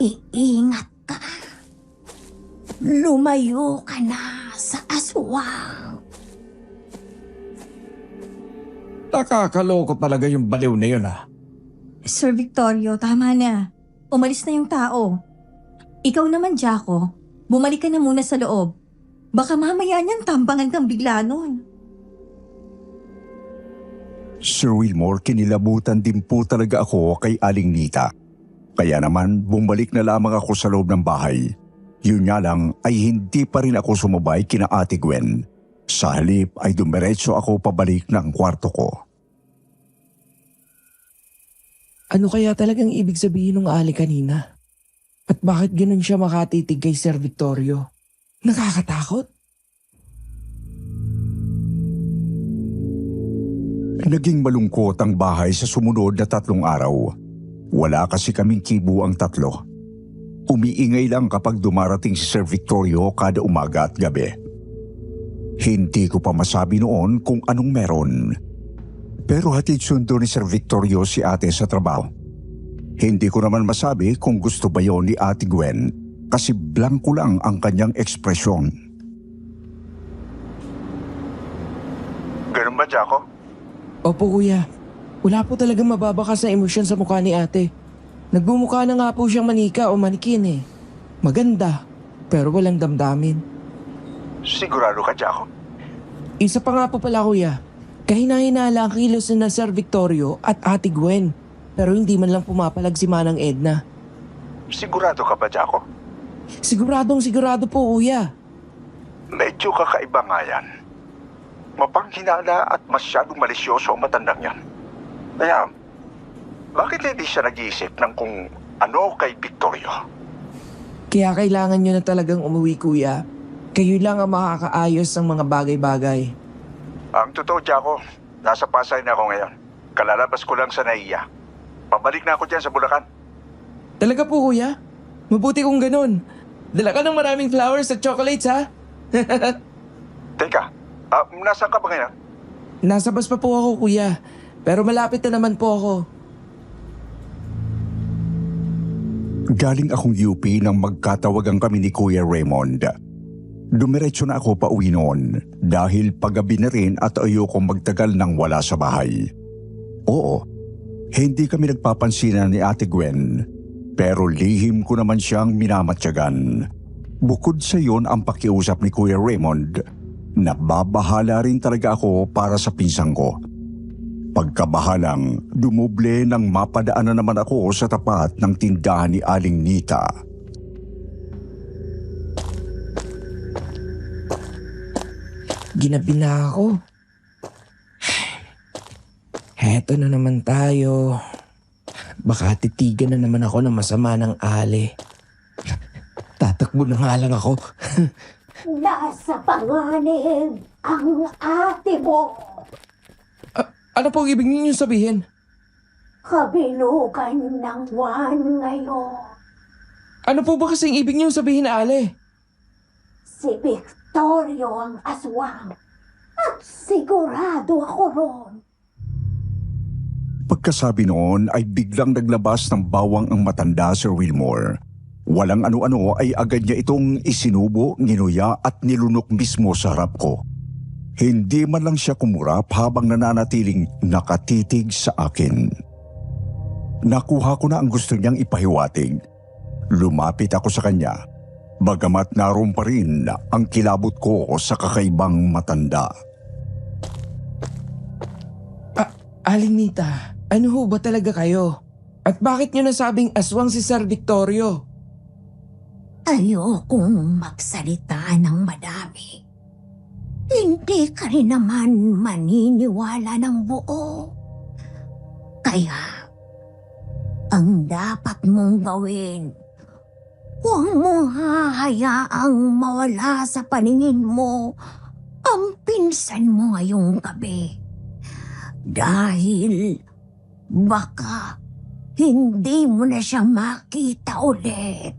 Iingat ka. Lumayo ka na sa aswang. Nakakaloko talaga yung baliw na yun Sir Victorio, tama na. Umalis na yung tao. Ikaw naman, Jaco, bumalik ka na muna sa loob. Baka mamaya niyan tampangan kang bigla nun. Sir Wilmore, kinilabutan din po talaga ako kay Aling Nita. Kaya naman bumalik na lamang ako sa loob ng bahay. Yun nga lang ay hindi pa rin ako sumabay kina Ate Gwen. Sa halip ay dumiretso ako pabalik ng kwarto ko. Ano kaya talagang ibig sabihin ng Ali kanina? At bakit ganun siya makatitig kay Sir Victorio? Nakakatakot? Naging malungkot ang bahay sa sumunod na 3 araw. Wala kasi kaming kibo ang 3. Umiingay lang kapag dumarating si Sir Victorio kada umaga at gabi. Hindi ko pa masabi noon kung anong meron. Pero hatid sundo ni Sir Victorio si ate sa trabaho. Hindi ko naman masabi kung gusto ba yon ni Ate Gwen kasi blanko lang ang kanyang ekspresyon. Ganun ba, Jaco? Opo kuya, wala po talagang mababakas na emosyon sa mukha ni ate. Nagbumukha na nga po siyang manika o manikin Maganda, pero walang damdamin. Sigurado ka, Jaco? Isa pa nga po pala kuya, kahina-hinala ang kilos na Sir Victorio at Ate Gwen, pero hindi man lang pumapalag si Manang Edna. Sigurado ka ba, Jaco? Siguradong sigurado po kuya. Medyo kakaiba nga yan. Mapanghinala at masyadong malisyoso ang matandang yan. Kaya, bakit hindi siya nag-iisip ng kung ano kay Victorio? Kaya kailangan nyo na talagang umuwi kuya. Kayo lang ang makakaayos ng mga bagay-bagay. Ang totoo, Jaco, nasa Pasay na ako ngayon. Kalalabas ko lang sa Naiya. Pabalik na ako dyan sa Bulacan. Talaga po kuya? Mabuti kung ganun. Dala ka ng maraming flowers at chocolates ha? Teka, nasaan ka ba ngayon? Nasa bus pa po ako kuya. Pero malapit na naman po ako. Galing akong UP nang magkatawagan kami ni Kuya Raymond. Dumiretso na ako pauwi noon dahil paggabi na rin at ayokong magtagal nang wala sa bahay. Oo, hindi kami nagpapansinan ni Ate Gwen, pero lihim ko naman siyang minamatyagan. Bukod sa iyon ang pakiusap ni Kuya Raymond, nababahala rin talaga ako para sa pinsang ko. Pagkabahalang, dumuble nang mapadaan na naman ako sa tapat ng tindahan ni Aling Nita. Ginabi na ako. Heto na naman tayo. Baka titigan na naman ako ng masama ng Ali. Tatakbo na nga lang ako. Nasa panganib ang ate mo. Ano po ibig ninyong sabihin? Kabilugan ng buwan ngayon. Ano po ba kasing ibig niyong sabihin, Ali? Si Victorio ang aswang. At sigurado ako ron. Pagkasabi noon ay biglang naglabas ng bawang ang matanda, Sir Wilmore. Walang ano-ano ay agad niya itong isinubo, ginuya at nilunok mismo sa harap ko. Hindi man lang siya kumurap habang nananatiling nakatitig sa akin. Nakuha ko na ang gusto niyang ipahiwatig. Lumapit ako sa kanya, bagamat naroon pa rin ang kilabot ko sa kakaibang matanda. Aling Nita, ano ho ba talaga kayo? At bakit niyo nasabing aswang si Sir Victorio? Ayokong magsalita ng madami. Hindi ka rin naman maniniwala ng buo. Kaya, ang dapat mong gawin, huwag mong hahayaang mawala sa paningin mo ang pinsan mo ngayong gabi. Dahil baka hindi mo na siya makita ulit.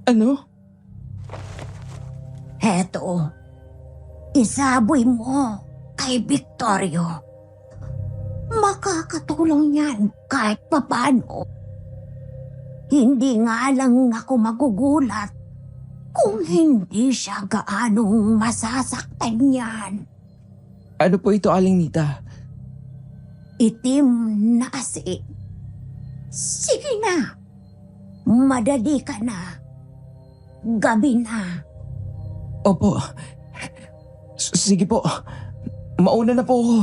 Ano? Heto, isaboy mo kay Victorio. Makakatulong yan kahit papano. Hindi nga lang ako magugulat kung hindi siya gaanong masasaktan yan. Ano po ito, Aling Nita? Itim na kasi. Sige na. Madali ka na. Gabi na. Opo. Sige po. Mauna na po ako.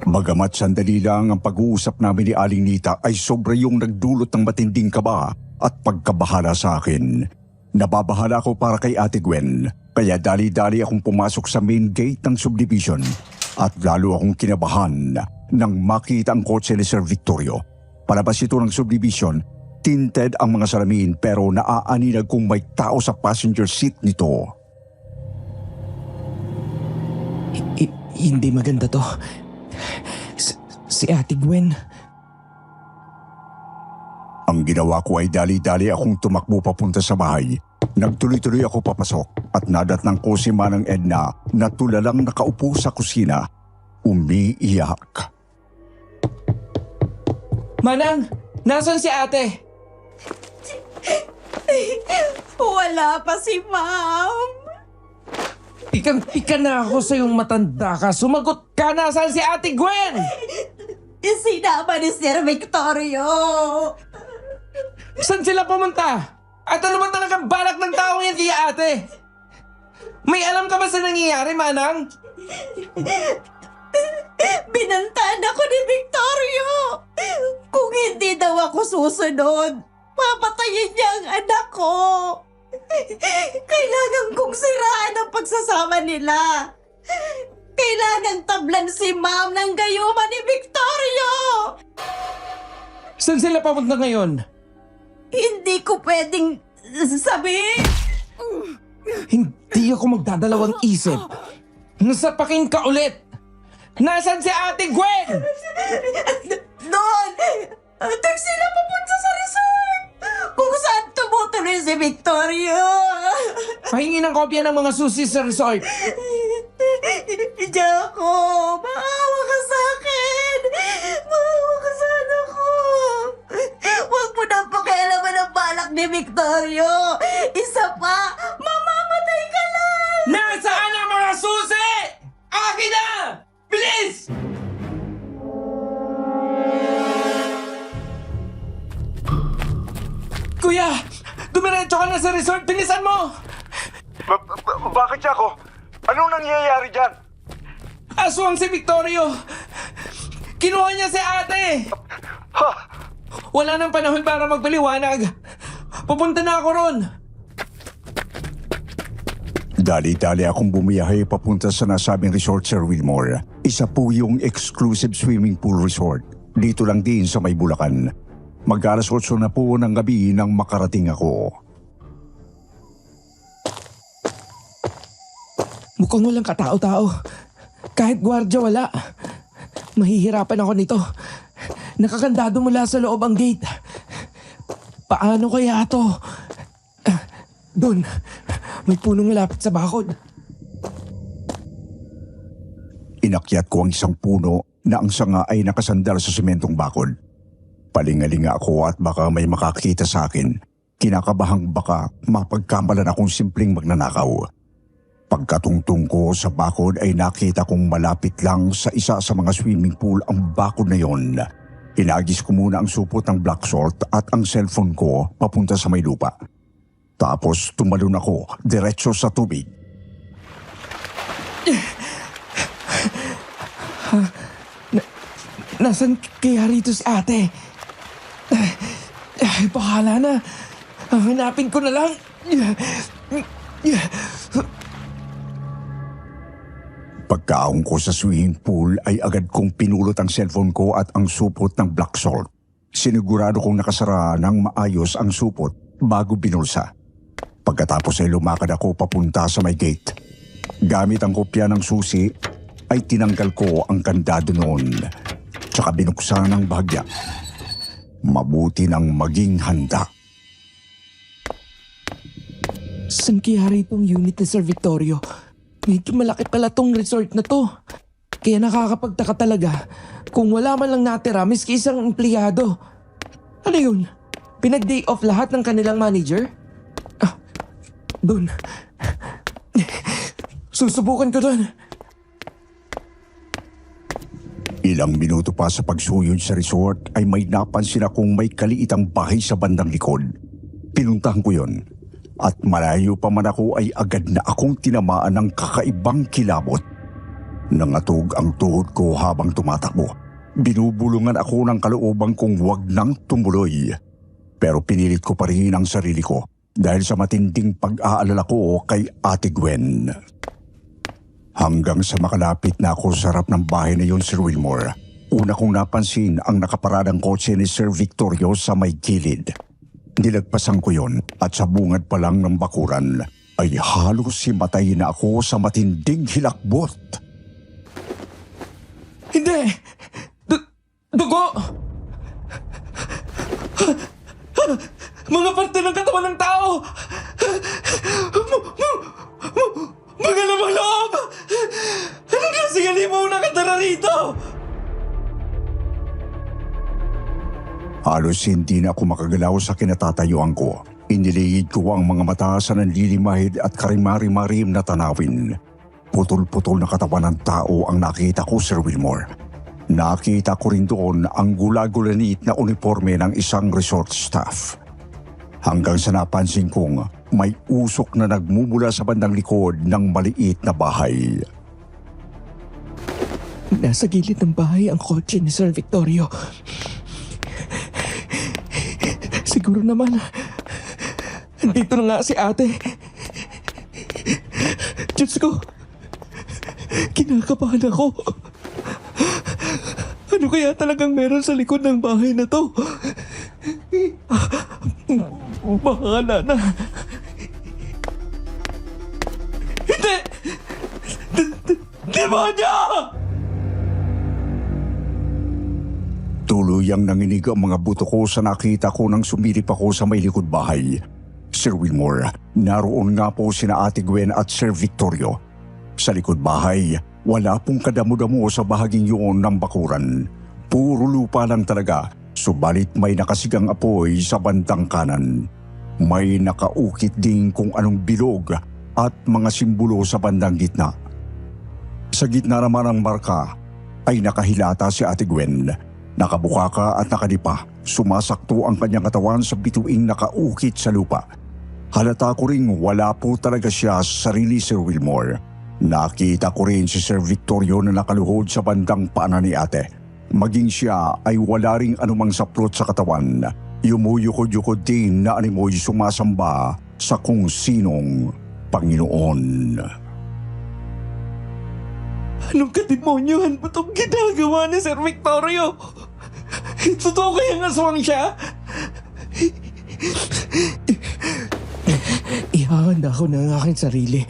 Bagamat sandali lang ang pag-uusap namin ni Aling Nita ay sobra yung nagdulot ng matinding kaba at pagkabahala sa akin. Nababahala ako para kay Ate Gwen, kaya dali-dali akong pumasok sa main gate ng subdivision at lalo akong kinabahan nang makita ang kotse ni Sir Victorio. Palabas ito ng subdivision, tinted ang mga salamin pero naaaninag kung may tao sa passenger seat nito. Hindi maganda to. Si Ate Gwen. Ang ginawa ko ay dali-dali akong tumakbo papunta sa bahay. Nagtuloy-tuloy ako papasok at nadatnang ko si Manang Edna na tulalang nakaupo sa kusina. Umiiyak. Manang! Nasaan si ate? Wala pa si Ma'am. Pikang-pika na ako sa iyong matanda ka. Sumagot ka, nasaan si Ate Gwen? Sinama ni Sir Victorio. Saan sila pumunta? At ano ba talagang balak ng taong yan kay ate? May alam ka ba sa nangyayari, Manang? Binantaan ako ni Victorio. Kung hindi daw ako susunod, papatayin niya ang anak ko. Kailangan kong siraan ang pagsasama nila. Kailangan tablan si Ma'am ng gayuma ni Victorio. Saan sila papunta ngayon? Hindi ko pwedeng sabihin. Hindi ako magdadalawang isip. Nasapaking ka ulit. Nasaan si Ate Gwen? Doon! Doon sila papunta sa resort! Kung saan tumutuloy si Victorio! Pahingi ng kopya ng mga susi sa resort. Jaco! Maawa ka sa akin! Maawa ka sa anak ko! Huwag mo na pakialaman ang balak ni Victorio! Isa pa, mamamatay ka lang! Nasaan ang mga susi? Akin na! Bilis! Kuya! Dumiretso ka na sa resort! Bilisan mo! Bakit ako? Anong nangyayari dyan? Aswang si Victorio! Kinuha niya si ate! Ha? Wala nang panahon para magpaliwanag. Pupunta na ako ron. Dali-dali akong bumiyahe papunta sa nasabing resort, Sir Wilmore. Isa po yung exclusive swimming pool resort. Dito lang din sa May Bulacan. Mag-alas 8 na po ng gabi nang makarating ako. Mukhang walang katao-tao. Kahit gwardya wala. Mahihirapan ako nito. Nakakandado mula sa loob ang gate. Paano kaya to? Doon. May punong malapit sa bakod. Inakyat ko ang isang puno na ang sanga ay nakasandal sa sementong bakod. Palingalinga ako at baka may makakita sa akin. Kinakabahang baka mapagkamalan akong simpleng magnanakaw. Pagkatungtong ko sa bakod ay nakita kong malapit lang sa isa sa mga swimming pool ang bakod na yon. Hinagis ko muna ang supot ng black salt at ang cellphone ko papunta sa may lupa. Tapos tumalon ako diretso sa tubig. Nasaan kaya rito si ate? Bahala na. Hanapin ko na lang. Pagkaong ko sa swimming pool ay agad kong pinulot ang cellphone ko at ang supot ng black salt. Sinigurado kong nakasara ng maayos ang supot bago binulsa. Pagkatapos ay lumakad ako papunta sa may gate. Gamit ang kopya ng susi ay tinanggal ko ang kandado noon. Tsaka binuksan ng bahagya. Mabuti nang maging handa. Saan kaya itong unit ni Sir Victorio? Medyo malaki pala tong resort na to. Kaya nakakapagtaka talaga Kung wala man lang natira, miski isang empleyado. Ano yun? Pinag-day off lahat ng kanilang manager? Dun. Susubukan ko dun. Ilang minuto pa sa pagsuyod sa resort ay may napansin akong may kaliitang bahay sa bandang likod. Pinuntahan ko yon at malayo pa man ako ay agad na akong tinamaan ng kakaibang kilabot. Nangatog ang tuhod ko habang tumatakbo. Binubulungan ako ng kalooban kong huwag nang tumuloy. Pero pinilit ko pa rin ang sarili ko dahil sa matinding pag-aalala ko kay Ate Gwen. Hanggang sa makalapit na ako sa harap ng bahay na yun, Sir Wilmore, una kong napansin ang nakaparadang kotse ni Sir Victorio sa may gilid. Nilagpasan ko yon at sa bungad pa lang ng bakuran ay halos himatay na ako sa matinding hilakbot. Hindi! Dugo! Mga parte ng katawan ng tao! Mga lamang loob! Ano klaseng halimaw na katara rito? Halos hindi na ako makagalaw sa kinatatayuan ko. Iniligid ko ang mga mata sa nanlilimahid at karimari-marim na tanawin. Putol-putol na katawan ng tao ang nakita ko, Sir Wilmore. Nakita ko rin doon ang gula-gulanit na uniforme ng isang resort staff. Hanggang sa napansin kong may usok na nagmumula sa bandang likod ng maliit na bahay. Nasa gilid ng bahay ang kotse ni Sir Victorio. Siguro naman, andito na nga si ate. Diyos ko, kinakabahan ako. Ano kaya talagang meron sa likod ng bahay na to? Bahala na. Hindi! Demonyo! Tuluyang nanginig ang mga buto ko sa nakita ko nang sumilip ako sa may likod bahay. Sir Wilmore, naroon nga po sina Ate Gwen at Sir Victorio. Sa likod bahay, wala pong kadamo-damo sa bahaging yun ng bakuran. Puro lupa lang talaga, subalit may nakasigang apoy sa bandang kanan. May nakaukit din kung anong bilog at mga simbolo sa bandang gitna. Sa gitna naman ng marka ay nakahilata si Ate Gwen. Nakabukaka at nakadipa, sumasakto ang kanyang katawan sa bituing nakaukit sa lupa. Halata ko ring wala po talaga siya sa sarili, Sir Wilmore. Nakita ko rin si Sir Victorio na nakaluhod sa bandang paanan ni ate. Maging siya ay wala ring anumang saplot sa katawan. Yumuyukod-yukod din na animoy sumasamba sa kung sinong Panginoon. Anong kademonyohan ba itong ginagawa ni Sir Victorio? Totoo kayang aswang siya? Ihahanda ko na ang aking sarili.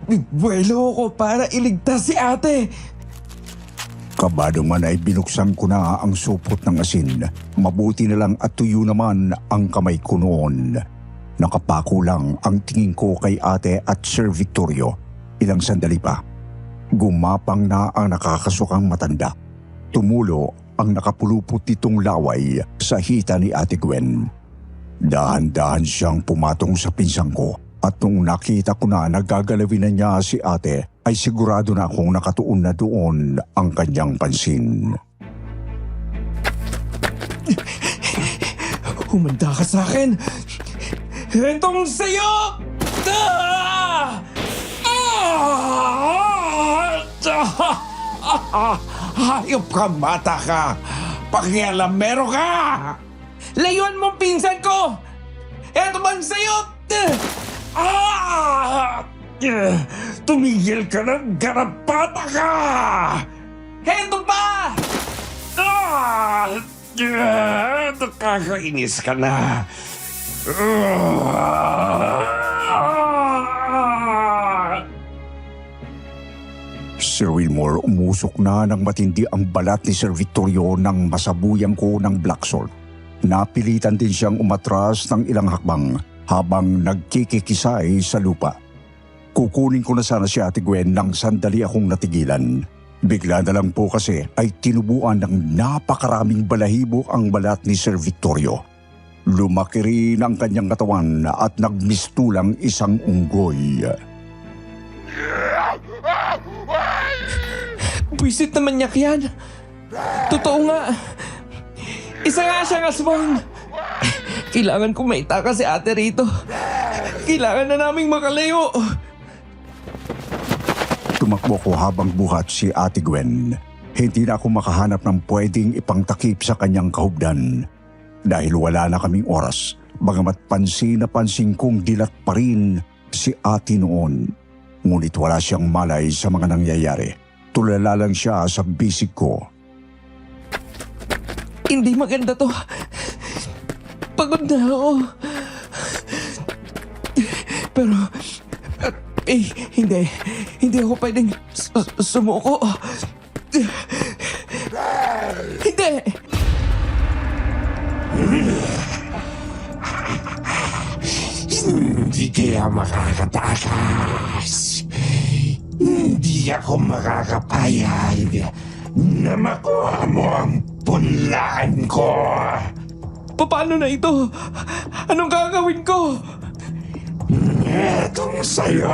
Buwelo ko para iligtas si ate. Kabado man ay binuksan ko na ang supot ng asin. Mabuti na lang at tuyo naman ang kamay ko noon. Nakapako lang ang tingin ko kay ate at Sir Victorio. Ilang sandali pa. Gumapang na ang nakakasukang matanda. Tumulo ang nakapulupot nitong laway sa hita ni Ate Gwen. Dahan-dahan siyang pumatong sa pinsang ko at nung nakita ko na nagagalawin na niya si ate ay sigurado na akong nakatuon na doon ang kanyang pansin. Humanda ka sa akin! Itong sa'yo! Hayop ka, mata ka! Pakialamero ka! Layuan mong pinsan ko! Eto bang sa'yo! Tumigil ka ng garapata ka! Eto pa! Nakakainis ka na. Sir Wilmore, umusok na ng matindi ang balat ni Sir Victorio nang masabuyan ko ng black salt. Napilitan din siyang umatras ng ilang hakbang habang nagkikikisay sa lupa. Kukunin ko na sana si Ate Gwen nang sandali akong natigilan. Bigla na lang po kasi ay tinubuan ng napakaraming balahibo ang balat ni Sir Victorio. Lumaki rin ang kanyang katawan at nagmistulang isang unggoy. Pwisit naman niya yan. Totoo nga. Isa nga siyang aswang. Kailangan ko maitaka si ate rito. Kailangan na naming makalayo. Tumakbo ko habang buhat si Ate Gwen. Hindi na ako makahanap ng pwedeng ipangtakip sa kanyang kahubdan. Dahil wala na kaming oras, bagamat pansin na pansin kong dilat pa rin si ate noon. Ngunit wala siyang malay sa mga nangyayari. Tulala lang siya sa bisig ko. Hindi maganda to. Pagod na ako. Pero, hindi. Hindi ako pwedeng sumuko. Hindi! Hindi kaya makakatakas. Hindi ako makakapayag na makuha mo ang punlaan ko. Paano na ito? Anong gagawin ko? Etong sa'yo.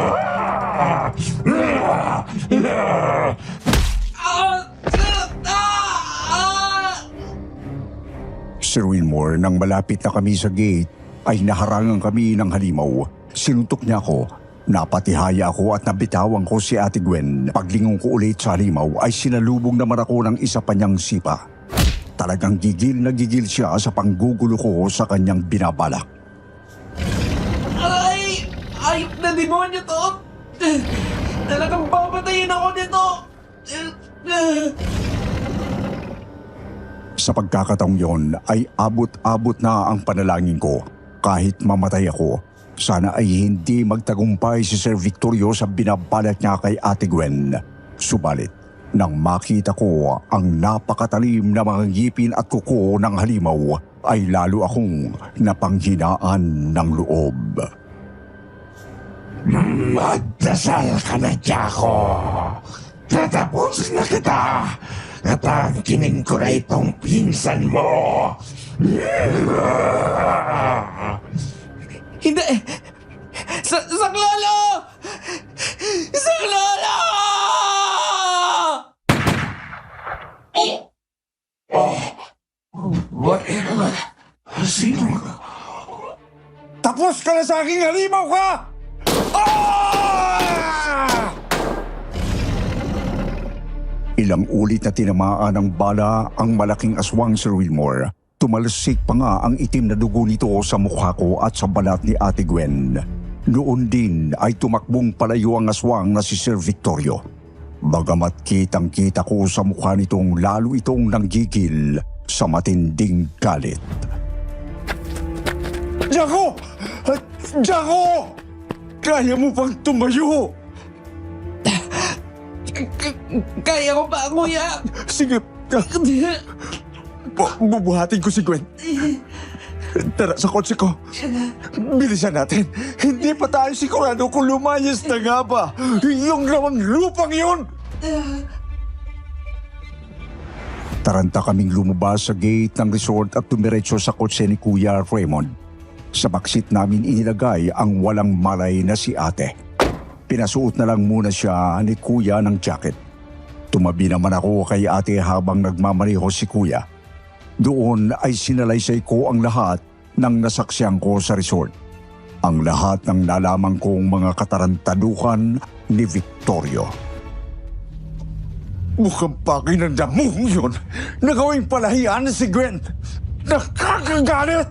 Sir Wilmore, nang malapit na kami sa gate, ay naharangan kami ng halimaw. Sinuntok niya ako. Napatihaya ako at nabitawan ko si Ate Gwen. Paglingon ko ulit sa halimaw ay sinalubong naman ako ng isa pa niyang sipa. Talagang gigil na gigil siya sa panggugulo ko sa kanyang binabalak. Ay! Ayop na demonyo to! Talagang babatayin ako nito! Sa pagkakataong yon ay abot-abot na ang panalangin ko. Kahit mamatay ako, sana ay hindi magtagumpay si Sir Victorio sa binabalak niya kay Ate Gwen. Subalit, nang makita ko ang napakatalim na mga ngipin at kuko ng halimaw, ay lalo akong napanghinaan ng loob. Magdasal ka na, Jaco. Tatapusin na kita. At angkinin ko na itong pinsan mo. Hindi! Saklolo! Saklolo! Whatever. Sino? Tapos ka na sa aking halimaw ka! Ilang ulit na tinamaan ng bala ang malaking aswang Sir Wilmore. Tumalsik pa nga ang itim na dugo nito sa mukha ko at sa balat ni Ate Gwen. Noon din ay tumakbong palayo ang aswang na si Sir Victorio. Bagamat kitang-kita ko sa mukha nitong lalo itong nanggigil sa matinding galit. Jaco! Jaco! Kaya mo pang tumayo! Kaya ko ba, kuya? Sige, bubuhatin ko si Gwen. Tara sa kotse ko. Bilisan natin. Hindi pa tayo sigurado kung lumayas na nga ba. Yung lamang lupang yun! Taranta kaming lumabas sa gate ng resort at tumiretso sa kotse ni Kuya Raymond. Sa baksit namin inilagay ang walang malay na si ate. Pinasuot na lang muna siya ni Kuya ng jacket. Tumabi naman ako kay ate habang nagmamaneho si Kuya. Doon ay sinalaysay ko ang lahat ng nasaksiyan ko sa resort. Ang lahat ng nalaman kong mga katarantaduhan ni Victorio. Mukhang pakinandamong yun na gawing palahian si Gwen. Nakakagalit!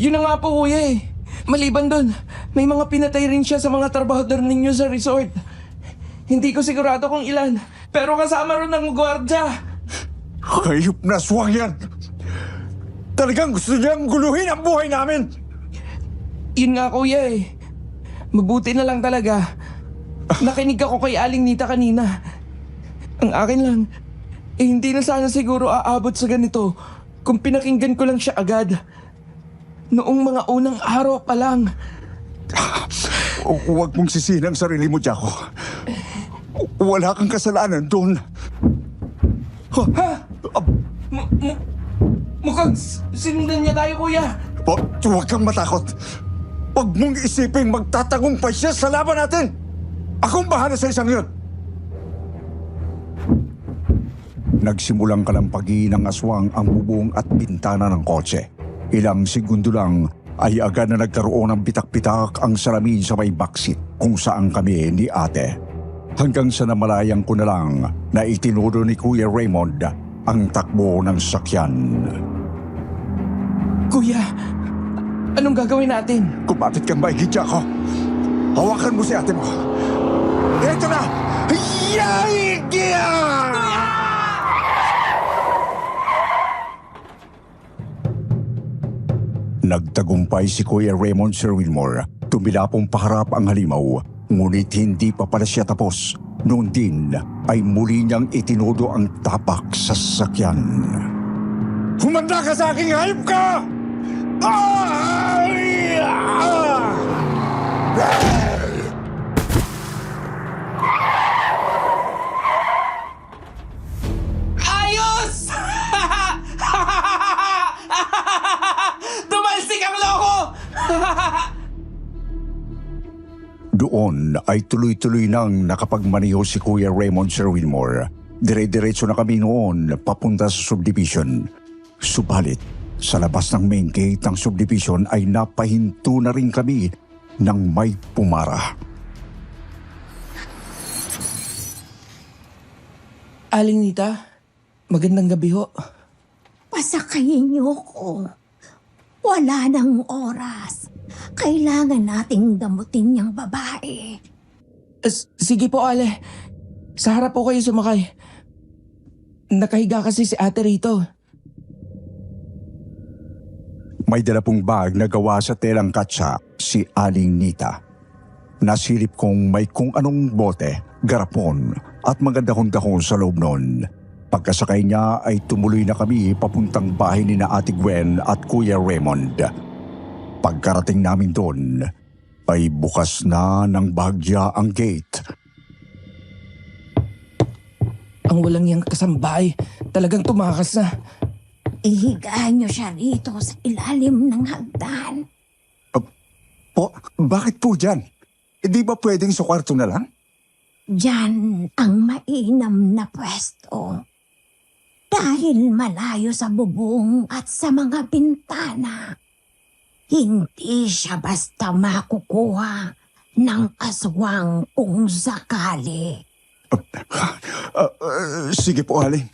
Yun na nga po, kuya eh. Maliban doon, may mga pinatay rin siya sa mga trabahador ninyo sa resort. Hindi ko sigurado kung ilan, pero kasama rin ng gwardya. Hayop na aswang yan! Talagang gusto niyang guluhin ang buhay namin! Yun nga, kuya eh. Mabuti na lang talaga. Nakinig ako kay Aling Nita kanina. Ang akin lang, hindi na sana siguro aabot sa ganito kung pinakinggan ko lang siya agad. Noong mga unang araw pa lang. Huwag mong sisihin ang sarili mo, Jaco. Wala kang kasalanan doon. Ha? Mukhang sinundan niya tayo, kuya. Huwag kang matakot. Huwag mong isiping magtatagumpay siya sa laban natin. Akong bahala sa isang yun. Nagsimulang kalampagi ng aswang ang bubong at bintana ng kotse. Ilang segundo lang ay agad na nagkaroon ng bitak-bitak ang salamin sa may backseat kung saan kami ni ate. Hanggang sa namalayang ko na lang na itinudo ni Kuya Raymond ang takbo ng sakyan. Kuya, anong gagawin natin? Kumapit kang maigit ako. Hawakan mo si ate mo. Ito na! Yay! Nagtagumpay si Kuya Raymond Sir Wilmore. Tumilapong paharap ang halimaw. Ngunit hindi pa pala siya tapos. Noon din ay muli niyang itinudo ang tapak sa sasakyan. Humanda ka sa aking hayop ka! Ayos! Tumalsik ang loko! Doon ay tuloy-tuloy nang nakapagmaneho si Kuya Raymond Sir Wilmore. Dire-diretso na kami noon papunta sa subdivision. Subalit, sa labas ng main gate ng subdivision ay napahinto na rin kami ng may pumara. Aling Nita, magandang gabi ho. Pasakayin niyo ko. Wala nang oras. Kailangan nating damutin niyang babae. Sige po, Ale. Sa harap po kayo sumakay. Nakahiga kasi si ate rito. May dala pong bag na gawa sa telang katsa si Aling Nita. Nasilip kong may kung anong bote, garapon at mga dahon-dahon sa loob noon. Pagkasakay niya ay tumuloy na kami papuntang bahay ni na Ate Gwen at Kuya Raymond. Pagkarating namin doon ay bukas na ng bahagya ang gate. Ang walang yang kasambahay, talagang tumakas na. Ihigaan niyo siya rito sa ilalim ng hagdan. Bakit po dyan? Di ba pwedeng sa kwarto na lang? Diyan ang mainam na pwesto. Dahil malayo sa bubong at sa mga bintana, hindi siya basta makukuha ng aswang kung sakali. Sige po, Aling.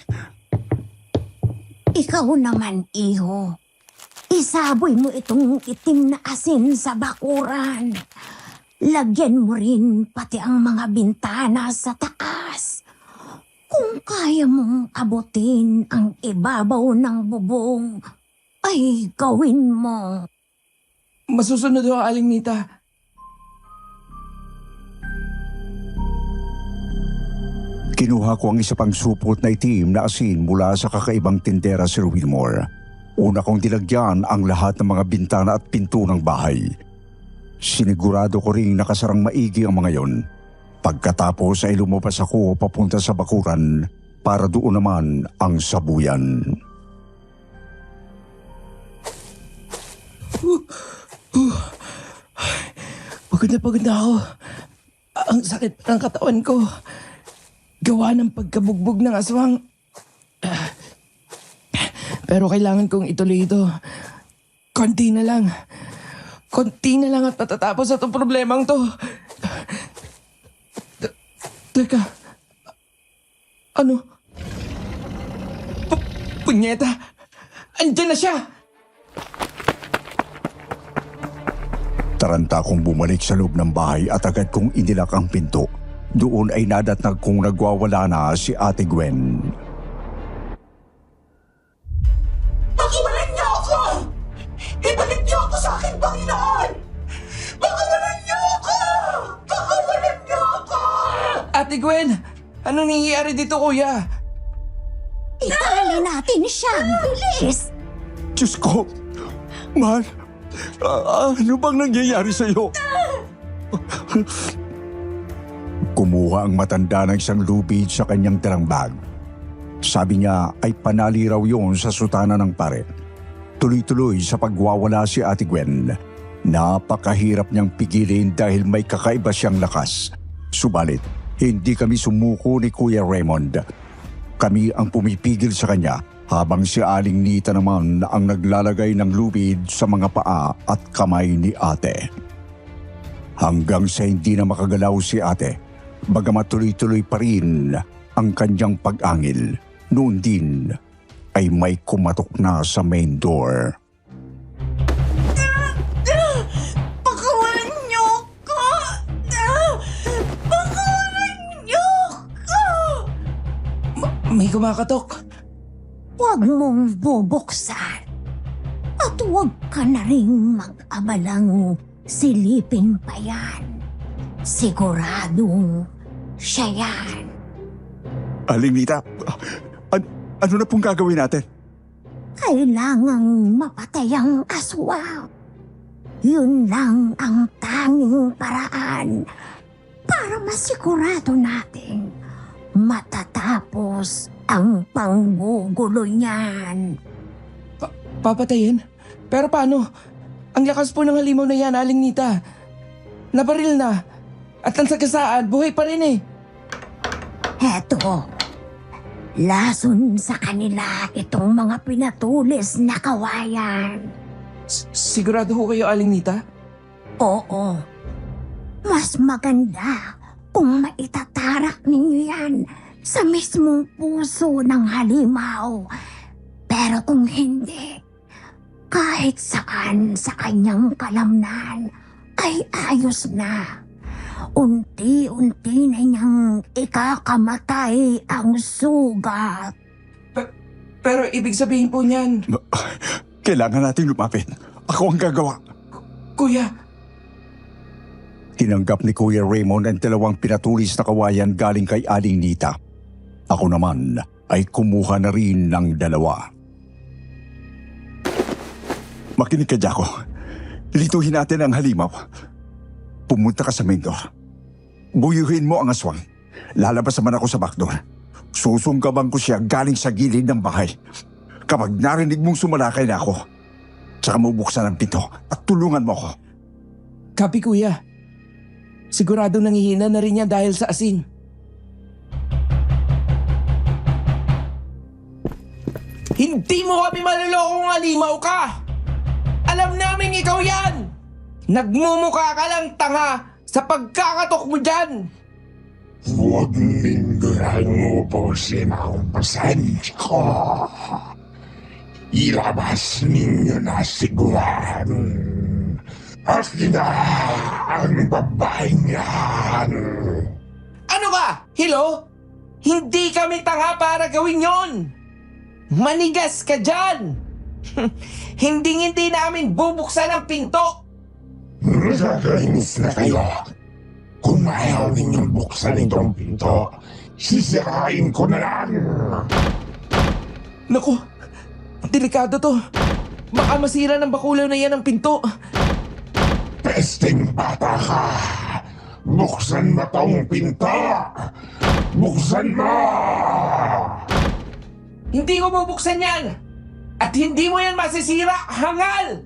Ikaw naman, iho. Isaboy mo itong itim na asin sa bakuran. Lagyan mo rin pati ang mga bintana sa taas. Kung kaya mong abutin ang ibabaw ng bubong, ay gawin mo. Masusunod ho, Aling Nita. Kinuha ko ang isa pang supot na itim na asin mula sa kakaibang tindera, Sir Wilmore. Una kong dilagyan ang lahat ng mga bintana at pinto ng bahay. Sinigurado ko ring nakasarang maigi ang mga yon. Pagkatapos ay lumabas ako papunta sa bakuran para doon naman ang sabuyan. Pagod na ako. Ang sakit ng katawan ko. Gawa ng pagkabugbog ng aswang. Pero kailangan kong ituloy ito. Konti na lang. Konti na lang at matatapos itong problemang to. Teka. Ano? Punyeta! Andiyan na siya! Taranta kong bumalik sa loob ng bahay at agad kong inilak ang pinto. Doon ay nadatnag kong nagwawala na si Ate Gwen. Pakiwalan niyo ako! Ibalik niyo ako sa aking Panginoon! Pakiwalan niyo ako! Pakiwalan niyo ako! Ate Gwen! Anong nangyayari dito, kuya? Itali natin siya. Bilis! Diyos ko! Mahal! Ano bang nangyayari sa'yo? Kumuha ang matanda ng isang lubid sa kanyang dalang bag. Sabi niya ay panali raw yun sa sutana ng pare. Tuloy-tuloy sa pagwawala si Ate Gwen. Napakahirap niyang pigilin dahil may kakaiba siyang lakas. Subalit, hindi kami sumuko ni Kuya Raymond. Kami ang pumipigil sa kanya habang si Aling Nita naman ang naglalagay ng lubid sa mga paa at kamay ni ate. Hanggang sa hindi na makagalaw si ate, bagamat tuloy-tuloy pa rin ang kanyang pag-angil, noon din ay may kumatok na sa main door. Pakawalan niyo ko! Pakawalan niyo ko! May kumakatok. Huwag mong bubuksan. At huwag ka na rin mag-abalang silipin pa yan. Siguradong siya yan. Aling Nita, ano na pong gagawin natin? Kailangang mapatay ang aswang. Yun lang ang tanging paraan para masigurado natin matatapos ang panggugulo niyan. Papatayin? Pero paano? Ang lakas po ng halimaw na yan, Aling Nita. Nabaril na. At ang sagasaan, buhay pa rin eh. Heto, lason sa kanila itong mga pinatulis na kawayan. Sigurado ho kayo, Aling Nita? Oo, mas maganda kung maitatarak ninyo yan sa mismong puso ng halimaw. Pero kung hindi, kahit saan sa kanyang kalamnan ay ayos na. Unti-unti na niyang ikakamatay ang sugat. Pero ibig sabihin po niyan, Kailangan natin lumapit. Ako ang gagawa. Kuya, Tinanggap ni Kuya Raymond ang dalawang pinatulis na kawayan galing kay Aling Nita. Ako naman ay kumuha na rin ng dalawa. Makinig ka, Jaco. Lituhin natin ang halimaw. Pumunta ka sa main door. Buyuhin mo ang aswang. Lalabas naman ako sa backdoor. Susunggaban ko siya galing sa gilid ng bahay. Kapag narinig mong sumalakay na ako, saka mo buksan ang pinto at tulungan mo ako. Kapi kuya. Sigurado nangihina na rin yan dahil sa asin. Hindi mo kami malulokong halimaw ka! Alam namin ikaw yan! Nagmumukha ka lang tanga sa pagkakatok mo dyan! Huwag ningguran mo po ang pasensya ko. Ilabas ninyo na siguran. Akin na ang babaeng yan. Ano ka? Hello? Hindi kami tanga para gawin yon. Manigas ka dyan! Hindi namin bubuksan ang pinto! Nakakainis na kayo. Kung ayaw ninyong buksan itong pinto, sisirain ko na lang. Naku, delikado to. Baka masira ng bakulaw na yan ang pinto. Pesting bata ka. Buksan mo tong pinto. Buksan mo! Hindi ko bubuksan yan! At hindi mo yan masisira, hangal!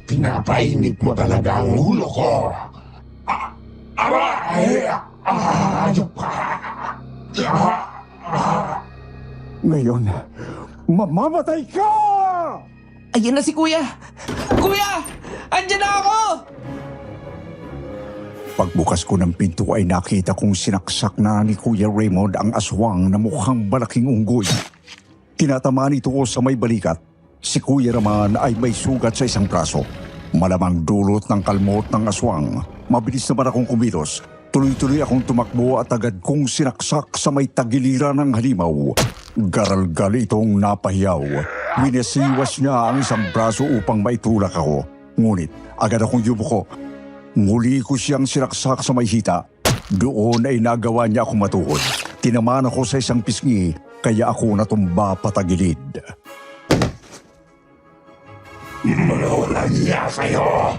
Pinapainit mo talaga ang ulo ko. Aray! Ayok ka! Ngayon, mamamatay ka! Ayan na si Kuya! Kuya! Andyan na ako! Pagbukas ko ng pinto ay nakita kong sinaksak na ni Kuya Raymond ang aswang na mukhang malaking unggoy. Tinatamaan ito ko sa may balikat. Si Kuya naman ay may sugat sa isang braso. Malamang dulot ng kalmot ng aswang. Mabilis naman akong kumilos. Tuloy-tuloy akong tumakbo at agad kong sinaksak sa may tagiliran ng halimaw. Garalgal itong napahiyaw. Winasiwas niya ang isang braso upang maitulak ako. Ngunit agad akong yumuko. Muli ko siyang sinaksak sa may hita. Doon ay nagawa niya akong matuhod. Tinamaan ako sa isang pisngi, kaya ako natumba patagilid. Walang niya kayo!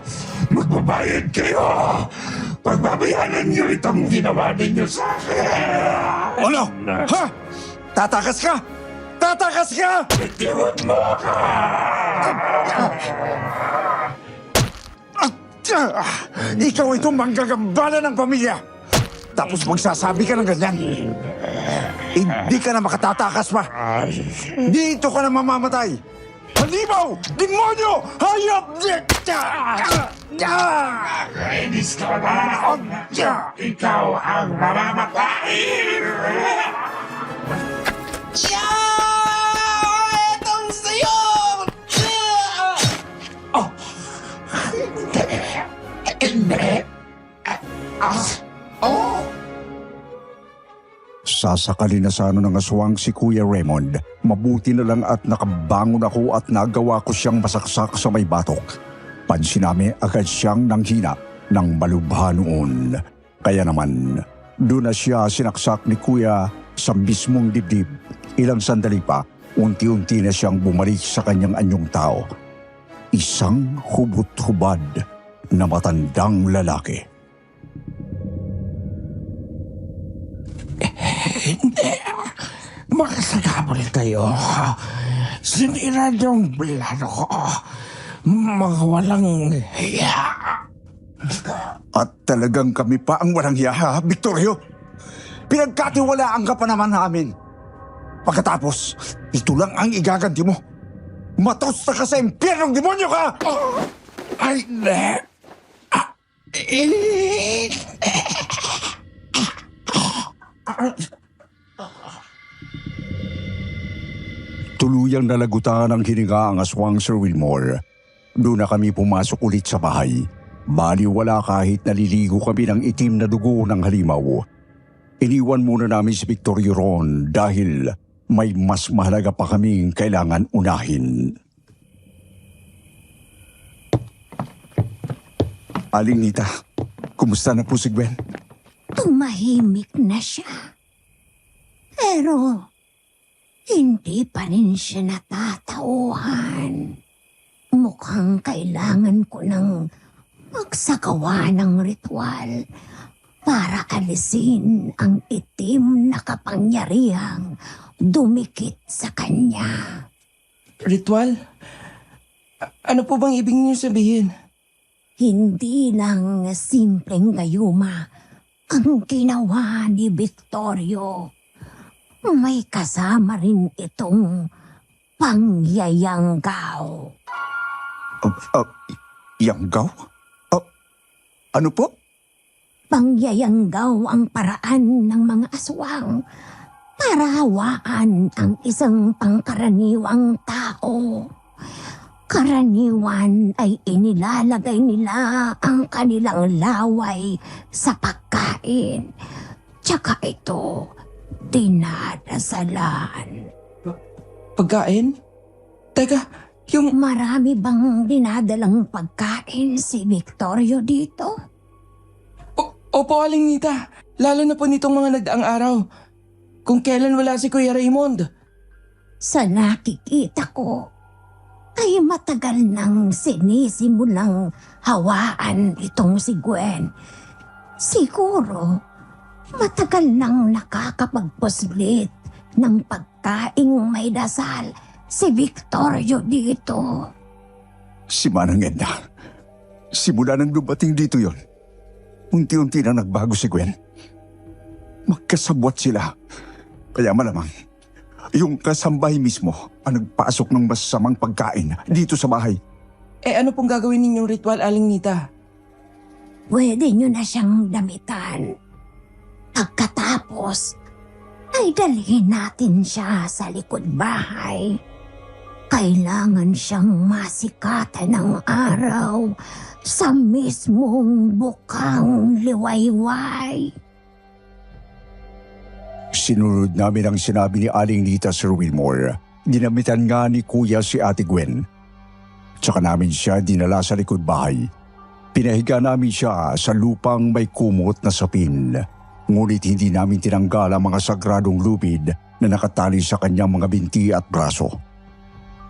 Magbabayad kayo! Pagbabayaran niyo itong ginawa ninyo sa akin! Ano? Ha? Tatakas ka! Tatakas ka! Ikaw itong manggagambala ng pamilya. Tapos magsasabi ka ng ganyan. Hindi ka na makatatakas pa. Dito ka na mamamatay. Halimaw! Demonyo! Hayop! Kainis ka ba? Ikaw ang mamamatay! Sasakali na sana ng aswang si Kuya Raymond. Mabuti na lang at nakabangon ako at nagawa ko siyang masaksak sa may batok. Pansinami agad siyang nanghina ng malubha noon. Kaya naman, doon na siya sinaksak ni Kuya sa mismong dibdib. Ilang sandali pa, unti-unti na siyang bumalik sa kanyang anyong tao. Isang hubot-hubad na matandang lalaki. Hindi. Makasagabol kayo. Sinira yung plano ko. Mga walang hiya. At talagang kami pa ang walang hiya, ha, Victorio? Pinagkatiwalaan ka pa naman namin. Pagkatapos, ito lang ang igaganti mo. Matos na ka sa impyernong demonyo ka! Ay, hindi. Tuluyang nalagutan ang hininga ang aswang Sir Wilmore. Doon na kami pumasok ulit sa bahay. Baliwala kahit naliligo kami ng itim na dugo ng halimaw. Iniwan muna namin si Victorio ron dahil may mas mahalaga pa kaming kailangan unahin. Aling Nita, kumusta na po si Gwen? Tumahimik na siya. Pero, hindi pa rin siya natatauhan. Mukhang kailangan ko ng magsagawa ng ritual para alisin ang itim na kapangyarihang dumikit sa kanya. Ritual? Ano po bang ibig niyo sabihin? Hindi lang simpleng gayuma ang ginawa ni Victorio. May kasama rin itong pangyayanggaw. Yanggaw? Ano po? Pangyayanggaw ang paraan ng mga aswang para hawaan ang isang pangkaraniwang tao. Karaniwan ay inilalagay nila ang kanilang laway sa pagkain. Tsaka ito, dinadasalan. Pagkain? Teka, yung... Marami bang dinadalang pagkain si Victorio dito? Opo, Aling Nita. Lalo na po nitong mga nagdaang araw. Kung kailan wala si Kuya Raymond. Sa nakikita ko, ay matagal nang sinisimulang hawaan itong si Gwen. Siguro, matagal nang nakakapagpuslit ng pagkaing may dasal si Victorio dito. Si Manang Edna. Simula nang dumating dito yon, unti-unti na nagbago si Gwen. Magkasabwat sila. Kaya malamang, yung kasambahay mismo ang nagpasok ng masamang pagkain dito sa bahay. Ano pong gagawin ninyong ritual, Aling Nita? Pwede nyo na siyang damitan. Pagkatapos, ay dalhin natin siya sa likod bahay. Kailangan siyang masikatan ng araw sa mismong bukang liwayway. Sinunod namin ang sinabi ni Aling Nita, Sir Wilmore. Dinamitan nga ni Kuya si Ate Gwen. Tsaka namin siya dinala sa likod bahay. Pinahiga namin siya sa lupang may kumot na sapin. Ngunit hindi namin tinanggal ang mga sagradong lubid na nakatali sa kanyang mga binti at braso.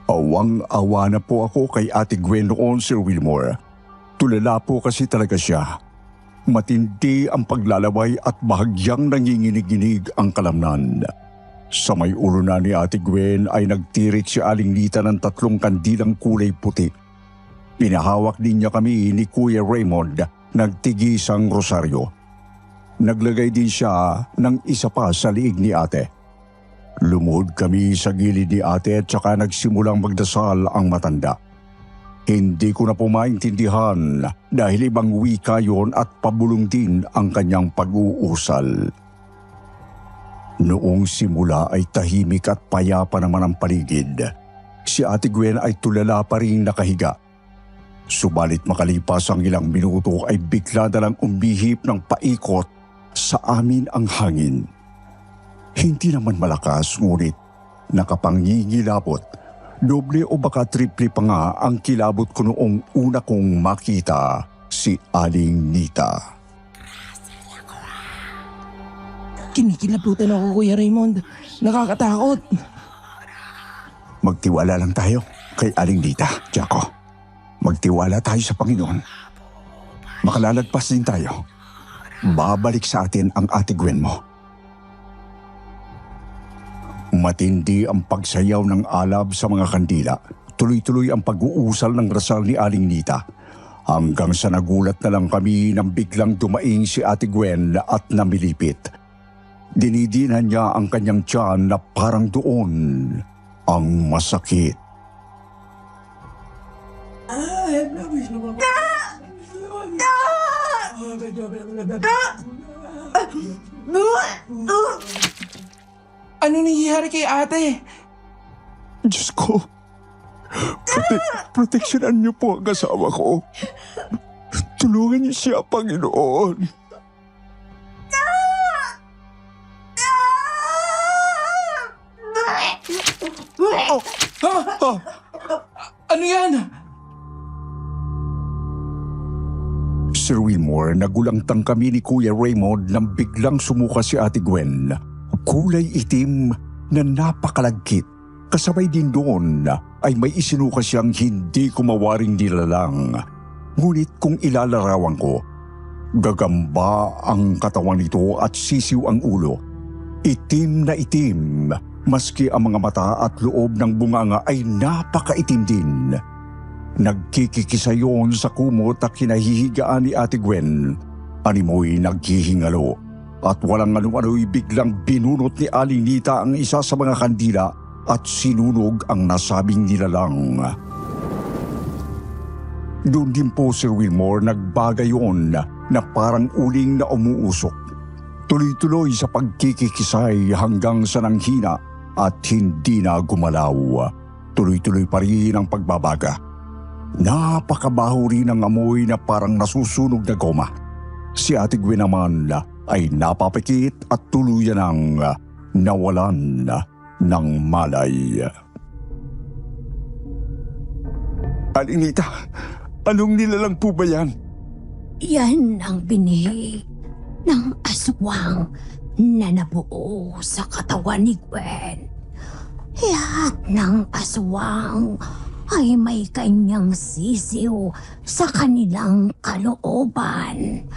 Awang-awa na po ako kay Ate Gwen noon, Sir Wilmore. Tulala po kasi talaga siya. Matindi ang paglalaway at bahagyang nanginginig-ginig ang kalamnan. Sa may ulo na ni Ate Gwen ay nagtirik si Aling Nita ng 3 kandilang kulay puti. Pinahawak din niya kami ni Kuya Raymond nagtigisang rosaryo. Naglagay din siya ng isa pa sa liig ni ate. Lumuhod kami sa gilid ni ate at saka nagsimulang magdasal ang matanda. Hindi ko na po maintindihan dahil ibang wika yon at pabulong din ang kanyang pag-uusal. Noong simula ay tahimik at payapa naman ang paligid. Si Ate Gwen ay tulala pa rin nakahiga. Subalit makalipas ang ilang minuto ay bigla na lang umihip ng paikot sa amin ang hangin. Hindi naman malakas ngunit nakapangingilabot. Doble o baka triple pa nga ang kilabot ko noong una kong makita si Aling Nita. Kinikilabutan ako, Kuya Raymond. Nakakatakot. Magtiwala lang tayo kay Aling Nita, Jaco. Magtiwala tayo sa Panginoon. Makalalagpas din tayo. Babalik sa atin ang Ate Gwen mo. Matindi ang pagsayaw ng alab sa mga kandila. Tuloy-tuloy ang pag-uusal ng rasal ni Aling Nita. Hanggang sa nagulat na lang kami nang biglang dumaing si Ate Gwen at namilipit. Dinidinan niya ang kanyang tiyan na parang doon ang masakit. Ano nangyayari kay ate? Diyos ko, proteksyonan niyo po ang asawa ko. Tulungan niyo siya, Panginoon. Ano yan? Sir Wilmore, nagulangtang kami ni Kuya Raymond nang biglang sumuka si Ate Gwen. Kulay itim na napakalagkit. Kasabay din doon ay may isinuka siyang hindi ko mawaring nilalang. Ngunit kung ilalarawan ko, gagamba ang katawan nito at sisiw ang ulo. Itim na itim, maski ang mga mata at loob ng bunganga ay napakaitim din. Nagkikikisa yon sa kumot at kinahihigaan ni Ate Gwen. Animoy naghihingalo at walang ano-ano'y biglang binunot ni Aling Nita ang isa sa mga kandila at sinunog ang nasabing nilalang. Doon din po, Sir Wilmore, nagbagay yon na parang uling na umuusok. Tuloy-tuloy sa pagkikikisay hanggang sa nanghina at hindi na gumalaw. Tuloy-tuloy pa rin ang pagbabaga. Napakabaho rin ang amoy na parang nasusunog na goma. Si Ate Gwen naman ay napapikit at tuluyan ng nawalan ng malay. Aling Nita, anong nilalang po ba yan? Yan ang binhi ng aswang na nabuo sa katawan ni Gwen. Lahat ng aswang ay may kanyang sisiw sa kanilang kalooban.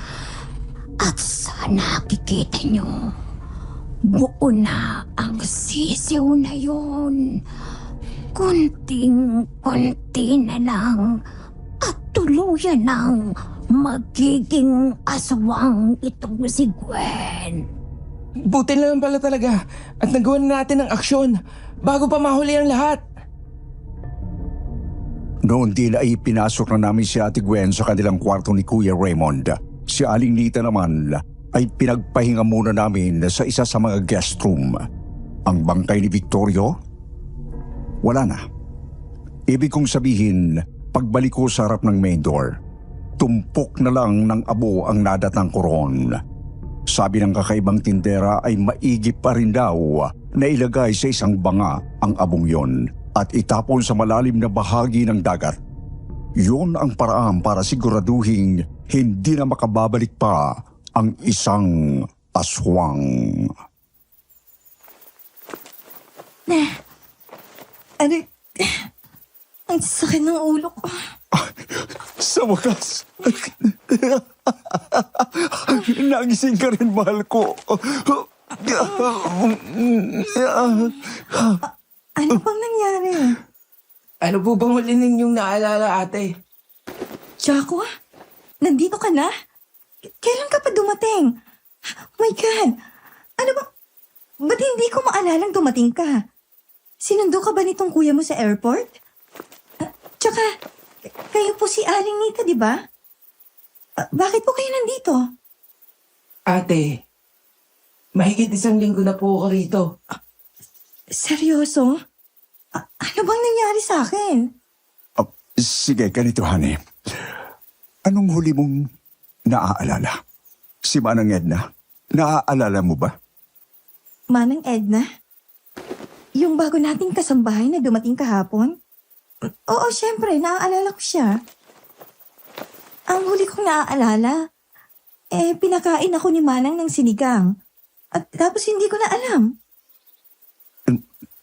At sa nakikita nyo, buo na ang sisiw na yun. Kunting-kunti na lang at tuluyan ng magiging aswang itong si Gwen. Buti na lang pala talaga at nagawa na natin ng aksyon bago pa mahuli ang lahat. Noon din ay pinasok na namin si Ate Gwen sa kanilang kwarto ni Kuya Raymond. Si Aling Nita naman ay pinagpahinga muna namin sa isa sa mga guest room. Ang bangkay ni Victorio? Wala na. Ibig kong sabihin, pagbalik ko sa harap ng main door, tumpok na lang ng abo ang nadatang koron. Sabi ng kakaibang tindera ay maigi pa rin daw na ilagay sa isang banga ang abong yon at itapon sa malalim na bahagi ng dagat. Yon ang paraan para siguraduhin hindi na makababalik pa ang isang aswang. Ano? Ang sakit ng ulo ko. Sa wakas, nagising ka rin, mahal ko. Ano bang nangyari? Ano po bang huli ninyong naalala, ate? Jaco, nandito ka na? Kailan ka pa dumating? Oh my God! Ano ba? Ba't hindi ko maalalang dumating ka? Sinundo ka ba nitong kuya mo sa airport? Tsaka, kayo po si Aling Nita, di ba? Bakit po kayo nandito? Ate, mahigit 1 linggo na po ako rito. Seryoso? Ano bang nangyari sa akin? Sige, ganito, honey. Anong huli mong naaalala? Si Manang Edna, naaalala mo ba? Manang Edna? Yung bago nating kasambahay na dumating kahapon? Oo, syempre, naaalala ko siya. Ang huli kong naaalala, pinakain ako ni Manang ng sinigang. At tapos hindi ko na alam.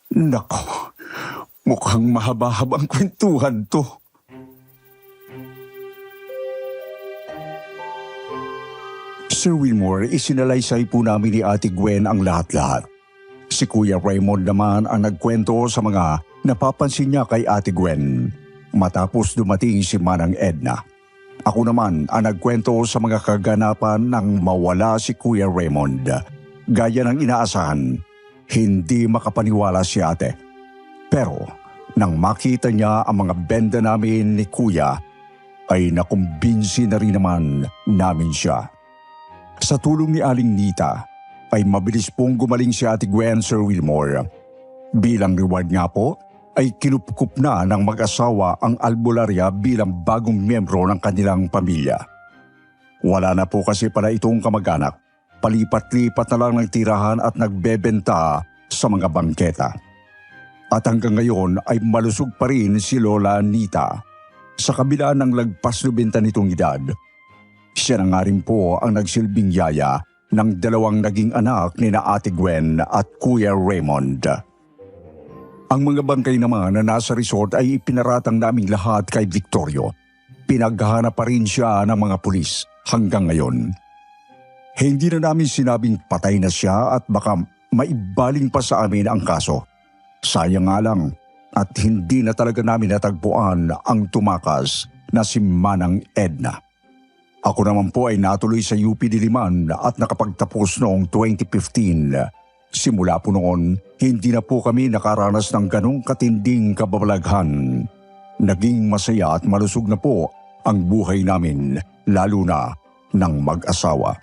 Nako, mukhang mahaba-habang kwentuhan to. Sir Wilmore, isinalaysay po namin ni Ate Gwen ang lahat-lahat. Si Kuya Raymond naman ang nagkwento sa mga napapansin niya kay Ate Gwen matapos dumating si Manang Edna. Ako naman ang nagkwento sa mga kaganapan nang mawala si Kuya Raymond. Gaya ng inaasahan, hindi makapaniwala si ate. Pero nang makita niya ang mga benda namin ni Kuya, ay nakumbinsi na rin naman namin siya. Sa tulong ni Aling Nita, ay mabilis pong gumaling si Ate Gwen, Sir Wilmore. Bilang reward nga po, ay kinupkup na ng mag-asawa ang albularya bilang bagong miyembro ng kanilang pamilya. Wala na po kasi pala itong kamag-anak. Palipat-lipat na lang ng tirahan at nagbebenta sa mga bangketa. At hanggang ngayon ay malusog pa rin si Lola Nita. Sa kabila ng lagpas 90 nitong edad, siya na nga rin po ang nagsilbing yaya ng 2 naging anak ni na Ate Gwen at Kuya Raymond. Ang mga bangkay naman na nasa resort ay ipinaratang naming lahat kay Victorio. Pinaghahanap pa rin siya ng mga pulis hanggang ngayon. Hindi na namin sinabing patay na siya at baka maibaling pa sa amin ang kaso. Sayang nga lang at hindi na talaga namin natagpuan ang tumakas na si Manang Edna. Ako naman po ay natuloy sa UP Diliman at nakapagtapos noong 2015. Simula po noon, hindi na po kami nakaranas ng ganong katinding kababalaghan. Naging masaya at malusog na po ang buhay namin, lalo na ng mag-asawa.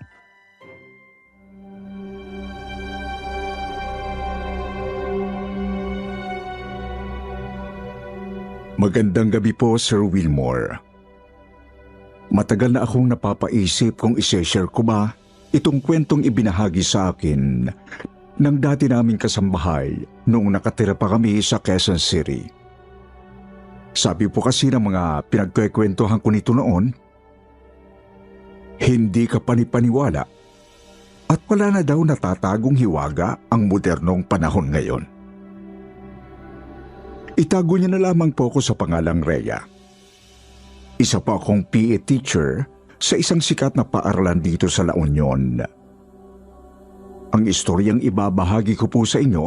Magandang gabi po, Sir Wilmore. Matagal na akong napapaisip kung isi-share ko ba itong kwentong ibinahagi sa akin ng dati naming kasambahay noong nakatira pa kami sa Quezon City. Sabi po kasi ng mga pinagkukwentuhan ko nito noon, hindi ka panipaniwala at wala na daw natatagong hiwaga ang modernong panahon ngayon. Itago niya na lamang po ako sa pangalang Rhea. Isa po akong PE teacher sa isang sikat na paaralan dito sa La Union. Ang istoryang ibabahagi ko po sa inyo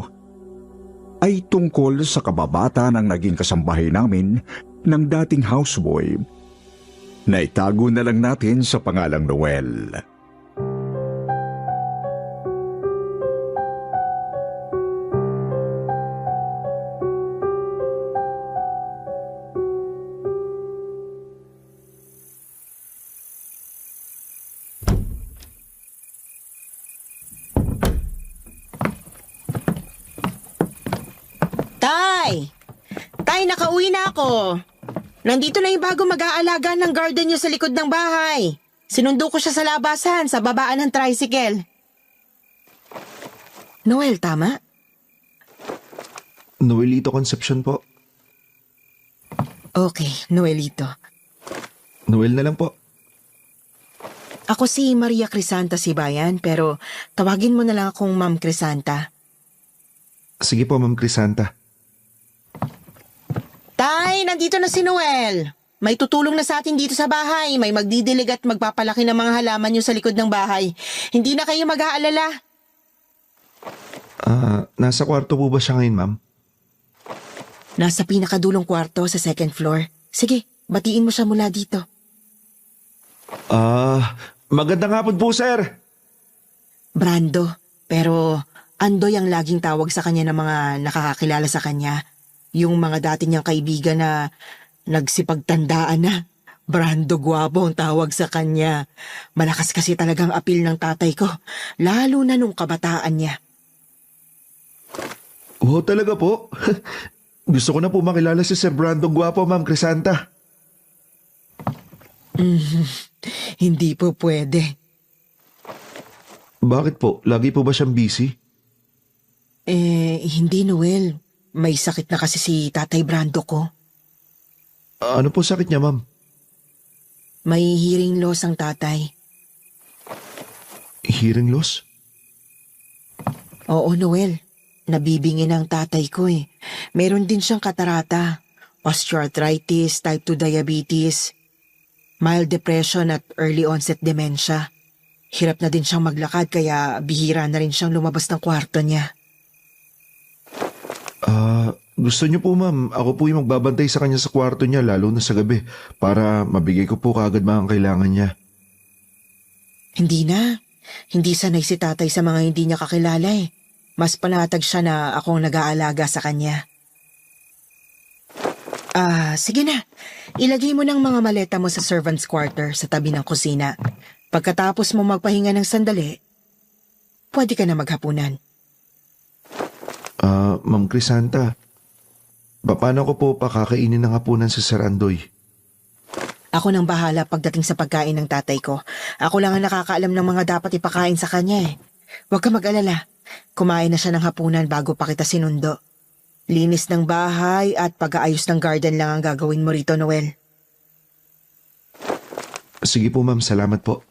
ay tungkol sa kababata ng naging kasambahay namin ng dating houseboy na itago na lang natin sa pangalang Noel. Tay, nakauwi na ako. Nandito na yung bago mag-aalaga ng garden niyo sa likod ng bahay. Sinundo ko siya sa labasan, sa babaan ng tricycle. Noel, tama? Noelito Concepcion po. Okay, Noelito. Noel na lang po. Ako si Maria Crisanta Sibayan, pero tawagin mo na lang akong Ma'am Crisanta. Sige po, Ma'am Crisanta. Tay, nandito na si Noel. May tutulong na sa atin dito sa bahay. May magdidilig at magpapalaki ng mga halaman niyo sa likod ng bahay. Hindi na kayo mag-aalala. Nasa kwarto po ba siya ngayon, ma'am? Nasa pinakadulong kwarto sa second floor. Sige, batiin mo siya mula dito. Magandang hapon po, sir! Brando, pero Andoy ang laging tawag sa kanya ng mga nakakakilala sa kanya. Yung mga dati niyang kaibigan na nagsipagtandaan na. Brando Guapo ang tawag sa kanya. Malakas kasi talagang apil ng tatay ko, lalo na nung kabataan niya. Oo, talaga po. Gusto ko na po makilala si Sir Brandon Guapo, Ma'am Crisanta. Hindi po pwede. Bakit po? Lagi po ba siyang busy? Hindi Noel. May sakit na kasi si Tatay Brando ko. Ano po sakit niya, ma'am? May hearing loss ang tatay. Hearing loss? Oo, Noel. Nabibingin ang tatay ko eh. Meron din siyang katarata, osteoarthritis, type 2 diabetes, mild depression at early onset dementia. Hirap na din siyang maglakad kaya bihira na rin siyang lumabas ng kwarto niya. Gusto niyo po, ma'am, ako po yung magbabantay sa kanya sa kwarto niya lalo na sa gabi para mabigay ko po kaagad mga kailangan niya. Hindi na. Hindi sanay si tatay sa mga hindi niya kakilala eh. Mas panatag siya na akong nag-aalaga sa kanya. Sige na. Ilagay mo ng mga maleta mo sa servant's quarter sa tabi ng kusina. Pagkatapos mo magpahinga ng sandali, pwede ka na maghapunan. Ma'am Crisanta, paano ko po pakakainin ng hapunan sa Sir Andoy? Ako nang bahala pagdating sa pagkain ng tatay ko. Ako lang ang nakakaalam ng mga dapat ipakain sa kanya eh. Huwag ka mag-alala. Kumain na siya ng hapunan bago pa kita sinundo. Linis ng bahay at pag-aayos ng garden lang ang gagawin mo rito, Noel. Sige po, ma'am. Salamat po.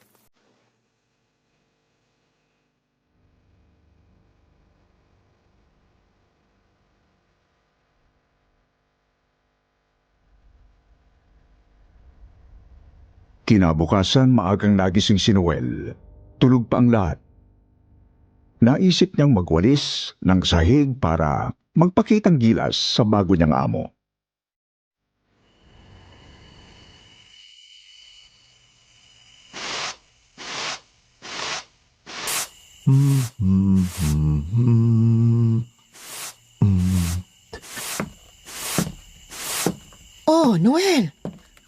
Kinabukasan, maagang nagising si Noel. Tulog pa ang lahat. Naisip niyang magwalis ng sahig para magpakitang gilas sa bago niyang amo. Oh, Noel!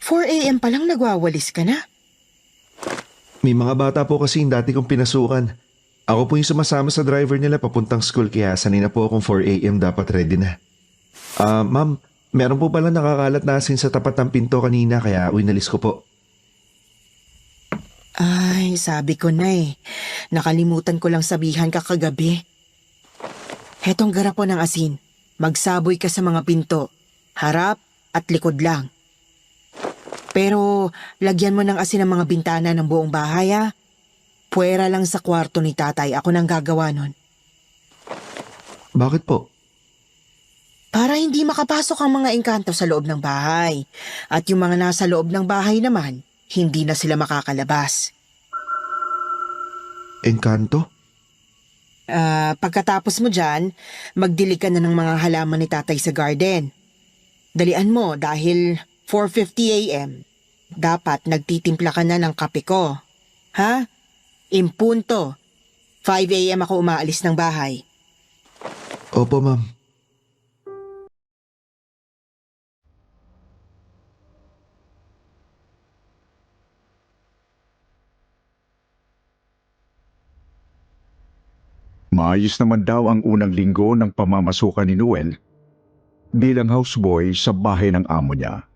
4 a.m. pa lang nagwawalis ka na. May mga bata po kasi yung dati kong pinasukan. Ako po yung sumasama sa driver nila papuntang school kaya sanay na po akong 4 a.m. dapat ready na. Ma'am, meron po pala nakakalat na asin sa tapat ng pinto kanina kaya winalis ko po. Ay, sabi ko na eh. Nakalimutan ko lang sabihan ka kagabi. Hetong garapon ng asin. Magsaboy ka sa mga pinto. Harap at likod lang. Pero lagyan mo ng asin ang mga bintana ng buong bahay ha. Puwera lang sa kwarto ni tatay. Ako nang gagawa nun. Bakit po? Para hindi makapasok ang mga engkanto sa loob ng bahay. At yung mga nasa loob ng bahay naman, hindi na sila makakalabas. Engkanto? Pagkatapos mo dyan, magdilig ka na ng mga halaman ni tatay sa garden. Dalian mo dahil 4:50 a.m. Dapat nagtitimpla ka na ng kape ko. Ha? Impunto. 5 a.m. ako umaalis ng bahay. Opo, ma'am. Maayos naman daw ang unang linggo ng pamamasukan ni Noel bilang houseboy sa bahay ng amo niya.